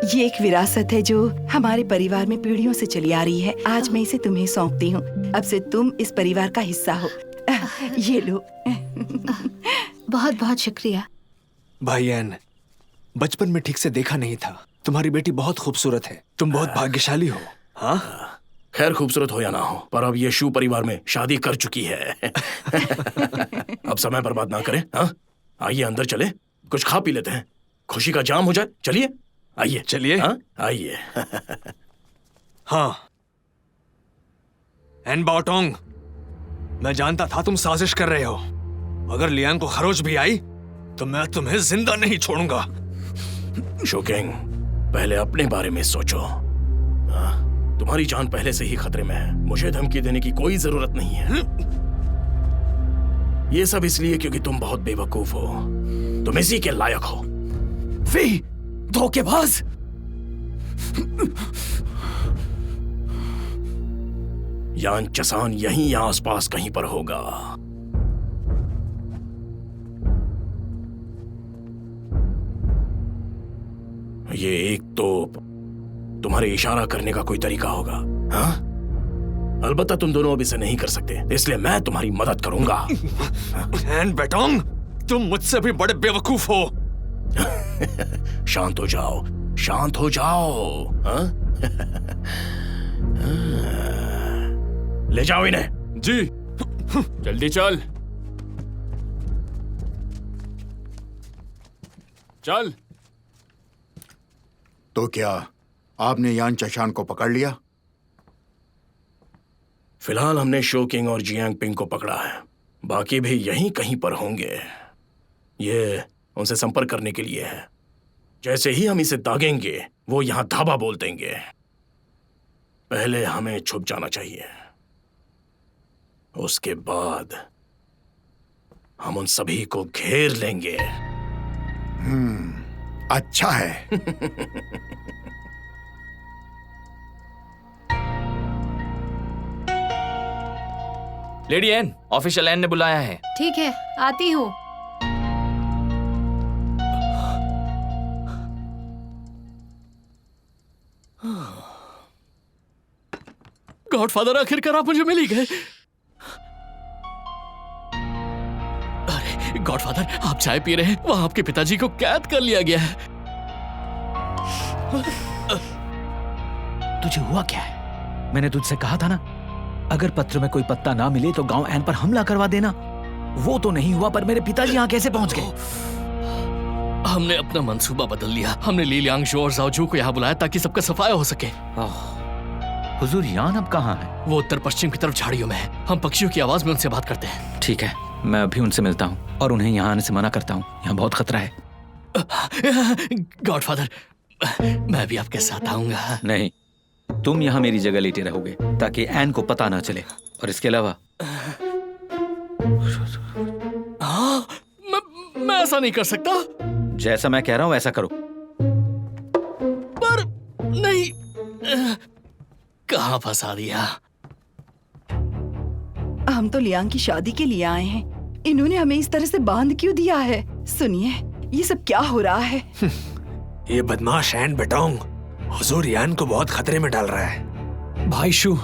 ये एक विरासत है जो हमारे परिवार में पीढ़ियों से चली आ रही है। आज मैं इसे तुम्हें सौंपती हूँ। अब से तुम इस परिवार का हिस्सा हो। ये लो। बहुत बहुत शुक्रिया। भाई एन, बचपन में ठीक से देखा नहीं था। तुम्हारी बेटी बहुत खूबसूरत है। तुम बहुत भाग्यशाली हो। हाँ, खैर खूबसूरत हो या ना हो, पर अब ये शू परिवार में शादी कर चुकी है। अब समय बर्बाद ना करें। हाँ, आइए अंदर चले, कुछ खा पी लेते हैं। खुशी का जाम हो जाए। चलिए आइए, चलिए। हाँ आइए। हाँ एन बाओटोंग, मैं जानता था तुम साजिश कर रहे हो। अगर लियांग को खरोच भी आई तो मैं तुम्हें जिंदा नहीं छोड़ूंगा। शोकिंग, पहले अपने बारे में सोचो। हाँ? तुम्हारी जान पहले से ही खतरे में है। मुझे धमकी देने की कोई जरूरत नहीं है। ये सब इसलिए क्योंकि तुम बहुत बेवकूफ हो। तुम इसी के लायक हो। वी धोखेबाज। यान चसान यहीं आसपास कहीं पर होगा। ये एक तो तुम्हारे इशारा करने का कोई तरीका होगा। हाँ? अलबत्ता तुम दोनों अब इसे नहीं कर सकते, इसलिए मैं तुम्हारी मदद करूंगा। एन बेटोंग, तुम मुझसे भी बड़े बेवकूफ हो। शांत हो जाओ, शांत हो जाओ। हाँ? ले जाओ इन्हें। जी। जल्दी चल चल। तो क्या आपने यान चशान को पकड़ लिया? फिलहाल हमने शो किंग और जियांग पिंग को पकड़ा है। बाकी भी यहीं कहीं पर होंगे। ये उनसे संपर्क करने के लिए है। जैसे ही हम इसे दागेंगे वो यहां धाबा बोल देंगे। पहले हमें छुप जाना चाहिए, उसके बाद हम उन सभी को घेर लेंगे। अच्छा है। लेडी एन, ऑफिशियल एन ने बुलाया है। ठीक है, आती हूँ। गॉडफादर, आखिरकार आप मुझे मिल ही गए। अरे गॉडफादर, आप चाय पी रहे हैं, वहां आपके पिताजी को कैद कर लिया गया है। तुझे हुआ क्या है? मैंने तुझसे कहा था ना, अगर पत्र में कोई पत्ता ना मिले तो गांव एन पर हमला करवा देना। वो तो नहीं हुआ, पर मेरे पिताजी यहाँ कैसे पहुंच गए? हमने अपना मंसूबा बदल लिया। हमने ली लियांगजू और जाओजू को यहाँ बुलाया ताकि सबका सफाया हो सके। हुजूर यान अब कहाँ है? वो उत्तर पश्चिम की तरफ झाड़ियों में है। हम पक्षियों की आवाज में उनसे बात करते हैं। ठीक है, मैं अभी उनसे मिलता हूँ और उन्हें यहाँ आने से मना करता हूँ। यहाँ बहुत खतरा है। गॉडफादर, मैं भी आपके साथ आऊंगा। नहीं, तुम यहाँ मेरी जगह लेटे रहोगे ताकि एन को पता ना चले। और इसके अलावा मैं ऐसा नहीं कर सकता। जैसा मैं कह रहा हूँ ऐसा करो। पर नहीं, कहाँ फंसा दिया? हम तो लियांग की शादी के लिए आए हैं। इन्होंने हमें इस तरह से बांध क्यों दिया है? सुनिए, ये सब क्या हो रहा है? ये बदमाश एन बेटोंग हुजूर यान को बहुत खतरे में डाल रहा है। भाई शू,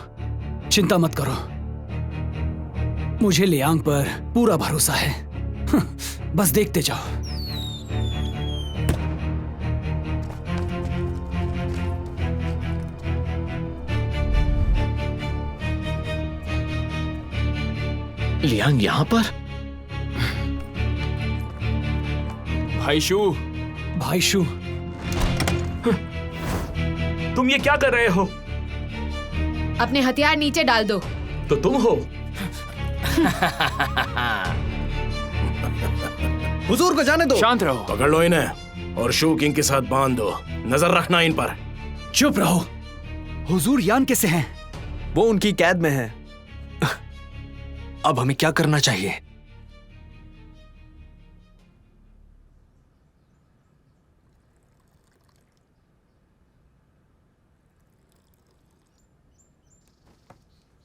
चिंता मत करो, मुझे लियांग पर पूरा भरोसा है। बस देखते जाओ। लियांग यहाँ पर? भाई शू, भाई शू, तुम ये क्या कर रहे हो? अपने हथियार नीचे डाल दो। तो तुम हो? हुजूर को जाने दो। शांत रहो। पकड़ लो इन्हें और शू किंग के साथ बांध दो। नजर रखना इन पर। चुप रहो। हुजूर यान कैसे हैं? वो उनकी कैद में है। अब हमें क्या करना चाहिए?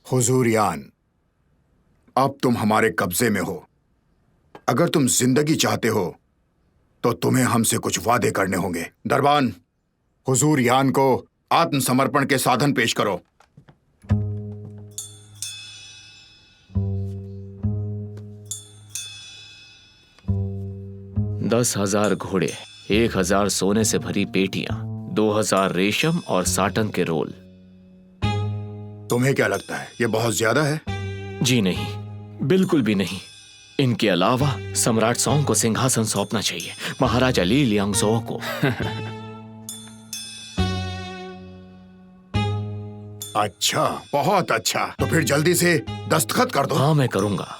हुजूर यान, अब तुम हमारे कब्जे में हो। अगर तुम जिंदगी चाहते हो तो तुम्हें हमसे कुछ वादे करने होंगे। दरबान, हुजूर यान को आत्मसमर्पण के साधन पेश करो। दस 10,000 घोड़े, 1,000 सोने से भरी पेटियां, 2,000 रेशम और साटन के रोल। तुम्हें क्या लगता है, ये बहुत ज्यादा है? जी नहीं, बिल्कुल भी नहीं। इनके अलावा सम्राट सॉन्ग को सिंहासन सौंपना चाहिए, महाराजा ली लियांगजो को। अच्छा, बहुत अच्छा। तो फिर जल्दी से दस्तखत कर दो। हाँ, मैं करूंगा।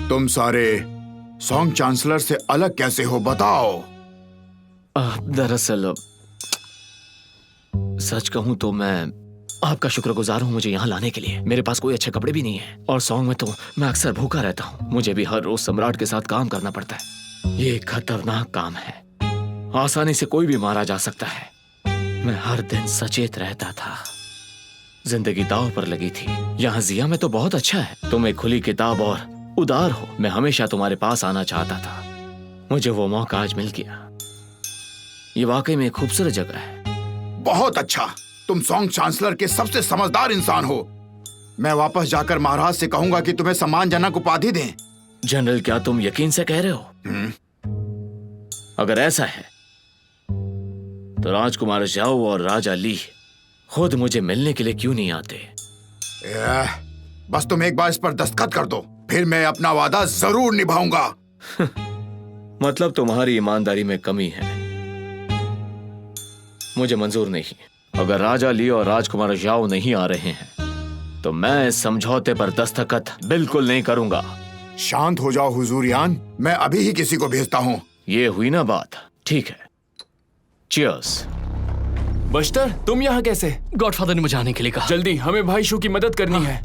तुम सारे सॉन्ग चांसलर से अलग कैसे हो, बताओ। दरअसल सच कहूं तो मैं आपका शुक्रगुजार हूं मुझे यहाँ लाने के लिए। मेरे पास कोई अच्छे कपड़े भी नहीं है और सॉन्ग में तो मैं अक्सर भूखा रहता हूँ। मुझे भी हर रोज सम्राट के साथ काम करना पड़ता है। ये एक खतरनाक काम है, आसानी से कोई भी मारा जा सकता है। मैं हर दिन सचेत रहता था, जिंदगी दांव पर लगी थी। यहाँ जिया में तो बहुत अच्छा है, तुम एक खुली किताब और उदार हो। मैं हमेशा तुम्हारे पास आना चाहता था, मुझे वो मौका आज मिल गया। ये वाकई में एक खूबसूरत जगह है। बहुत अच्छा, तुम सॉन्ग चांसलर के सबसे समझदार इंसान हो। मैं वापस जाकर महाराज से कहूंगा कि तुम्हें सम्मानजनक उपाधि दें। जनरल, क्या तुम यकीन से कह रहे हो? अगर ऐसा है तो राजकुमार जाओ और राजा ली खुद मुझे मिलने के लिए क्यों नहीं आते? बस तुम एक बार इस पर दस्तखत कर दो, फिर मैं अपना वादा जरूर निभाऊंगा। मतलब तुम्हारी ईमानदारी में कमी है, मुझे मंजूर नहीं। अगर राजा ली और राजकुमार जाओ नहीं आ रहे हैं तो मैं इस समझौते पर दस्तखत बिल्कुल नहीं करूंगा। शांत हो जाओ हुजूरियान, मैं अभी ही किसी को भेजता हूँ। ये हुई ना बात, ठीक है। चीयर्स। बस्टर, तुम यहाँ कैसे? गॉडफादर ने मुझे आने के लिए कहा। जल्दी, हमें भाई शू की मदद करनी है।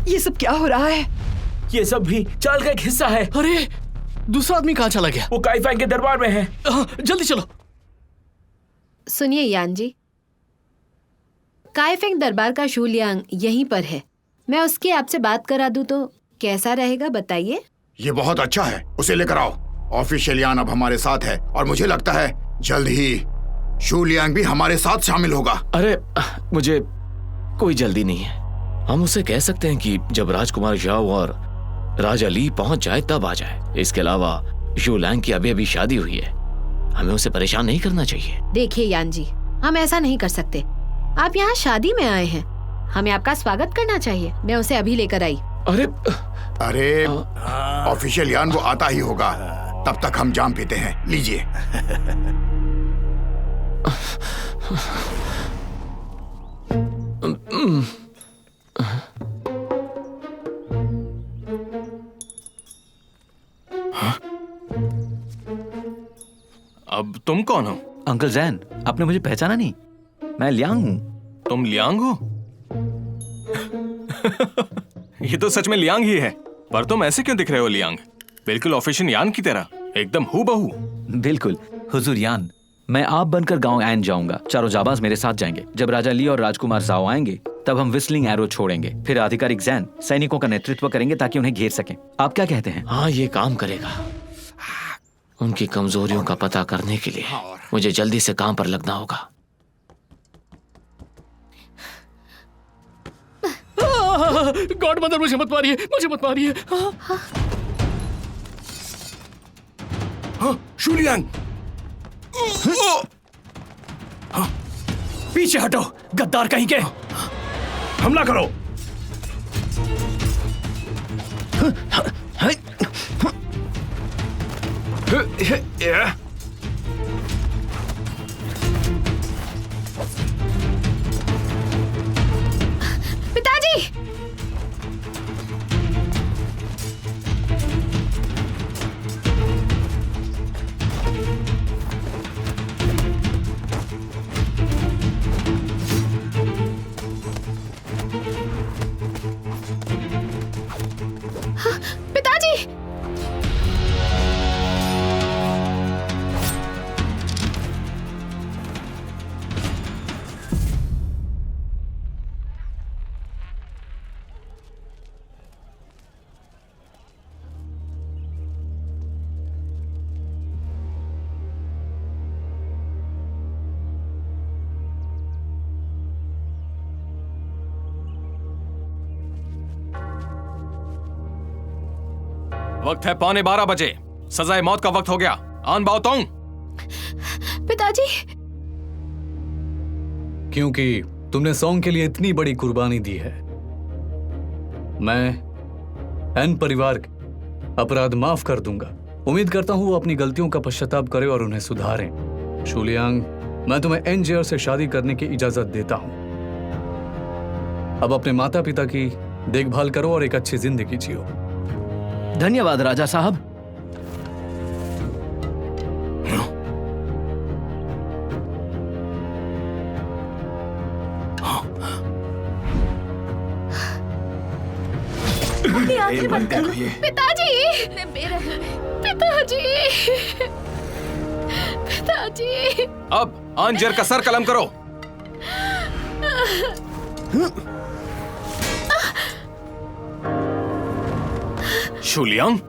ये सब क्या हो रहा है? ये सब भी चाल का एक हिस्सा है। अरे, दूसरा आदमी कहाँ चला गया? वो काइफैंग के दरबार में है। जल्दी चलो। सुनिए यान जी, काइफेंग दरबार का शू लियांग यहीं पर है। मैं उसकी आपसे बात करा दूं तो कैसा रहेगा, बताइए? ये बहुत अच्छा है, उसे लेकर आओ। ऑफिशियल यान अब हमारे साथ है और मुझे लगता है जल्द ही शू लियांग भी हमारे साथ शामिल होगा। अरे, मुझे कोई जल्दी नहीं है। हम उसे कह सकते हैं कि जब राजकुमार जाओ और राजा ली पहुंच जाए तब आ जाए। इसके अलावा शू लियांग की अभी अभी शादी हुई है, हमें उसे परेशान नहीं करना चाहिए। देखिए यान जी, हम ऐसा नहीं कर सकते। आप यहाँ शादी में आए हैं, हमें आपका स्वागत करना चाहिए। मैं उसे अभी लेकर आई। अरे ऑफिशियल यान वो आता ही होगा, तब तक हम जाम पीते हैं। लीजिए। अब तुम कौन हो? अंकल जैन, आपने मुझे पहचाना नहीं? मैं लियांग हूँ। तुम लियांग हो? ये तो सच में लियांग ही है, पर तुम ऐसे क्यों दिख रहे हो लियांग? बिल्कुल ऑफिशियल यान की तरह, एकदम हूबहू। बिल्कुल हुजूर यान, मैं आप बनकर गांव एन जाऊंगा। चारों जाबाज मेरे साथ जाएंगे। जब राजा ली और राजकुमार जाओ आएंगे तब हम विस्लिंग एरो छोड़ेंगे। फिर आधिकारिक जैन सैनिकों का नेतृत्व करेंगे ताकि उन्हें घेर सकें। आप क्या कहते हैं? हाँ, ये काम करेगा। उनकी कमजोरियों का पता करने के लिए मुझे जल्दी से काम पर लगना होगा। गॉड मदर, मुझे मत मारिए, मुझे मत मारिए। शू लियांग, पीछे हटो, गद्दार कहीं के। हमला करो। पिताजी! पिताजी! वक्त है 11:15 बजे। सजाए मौत का वक्त हो गया। आन बाओ तोंग। पिताजी! क्योंकि तुमने सॉन्ग के लिए इतनी बड़ी कुर्बानी दी है, मैं एन परिवार के अपराध माफ कर दूंगा। उम्मीद करता हूं वो अपनी गलतियों का पश्चाताप करें और उन्हें सुधारें। शूलियांग, मैं तुम्हें एनजेआर से शादी करने की इजाजत देता हूं। अब अपने माता पिता की देखभाल करो और एक अच्छी जिंदगी जियो। धन्यवाद राजा साहब। आंखें बंद करो। पिताजी, पिताजी, पिताजी। अब आंजर का सर कलम करो। शूलियांग,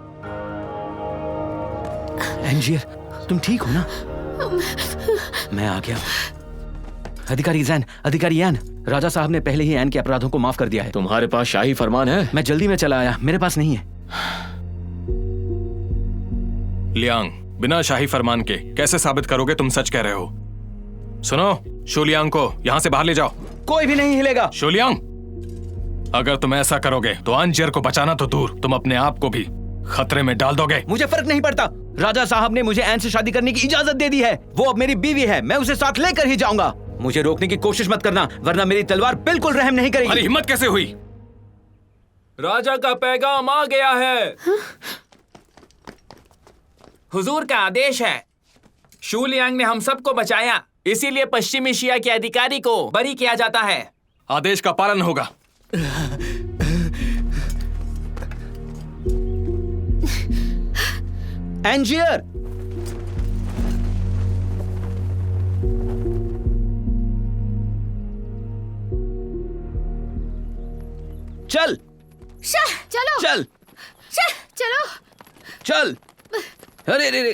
एंजियर, तुम ठीक हो ना? मैं आ गया। अधिकारी जैन, अधिकारी यान, राजा साहब ने पहले ही एन के अपराधों को माफ कर दिया है। तुम्हारे पास शाही फरमान है? मैं जल्दी में चला आया, मेरे पास नहीं है। लियांग, बिना शाही फरमान के कैसे साबित करोगे तुम सच कह रहे हो? सुनो, शूलियांग को यहाँ से बाहर ले जाओ। कोई भी नहीं हिलेगा। शूलियांग, अगर तुम ऐसा करोगे तो आंजियर को बचाना तो दूर, तुम अपने आप को भी खतरे में डाल दोगे। मुझे फर्क नहीं पड़ता। राजा साहब ने मुझे एन से शादी करने की इजाजत दे दी है। वो अब मेरी बीवी है, मैं उसे साथ लेकर ही जाऊंगा। मुझे रोकने की कोशिश मत करना, वरना मेरी तलवार बिल्कुल रहम नहीं करेगी। अरे हिम्मत कैसे हुई? राजा का पैगाम आ गया है। हुजूर का आदेश है। शूलियांग ने हम सबको बचाया, इसीलिए पश्चिमी शिया के अधिकारी को बरी किया जाता है। आदेश का पालन होगा। एंजियर, चल चलो चल चलो चल। अरे रे रे,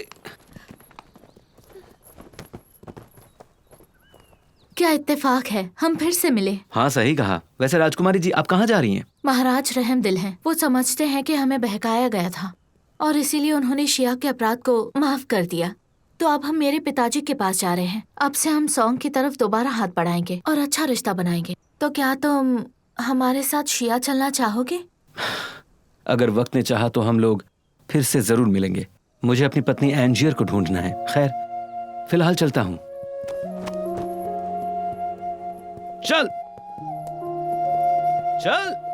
क्या इत्तेफाक है, हम फिर से मिले। हाँ सही कहा। वैसे राजकुमारी जी, आप कहाँ जा रही हैं? महाराज रहम दिल हैं। वो समझते हैं कि हमें बहकाया गया था और इसीलिए उन्होंने शिया के अपराध को माफ कर दिया। तो अब हम मेरे पिताजी के पास जा रहे हैं। अब से हम सॉन्ग की तरफ दोबारा हाथ बढ़ाएंगे और अच्छा रिश्ता बनाएंगे। तो क्या तुम हमारे साथ शिया चलना चाहोगे? अगर वक्त ने चाहा तो हम लोग फिर से जरूर मिलेंगे। मुझे अपनी पत्नी एंजियर को ढूंढना है। खैर, फिलहाल चलता हूँ। चल चल।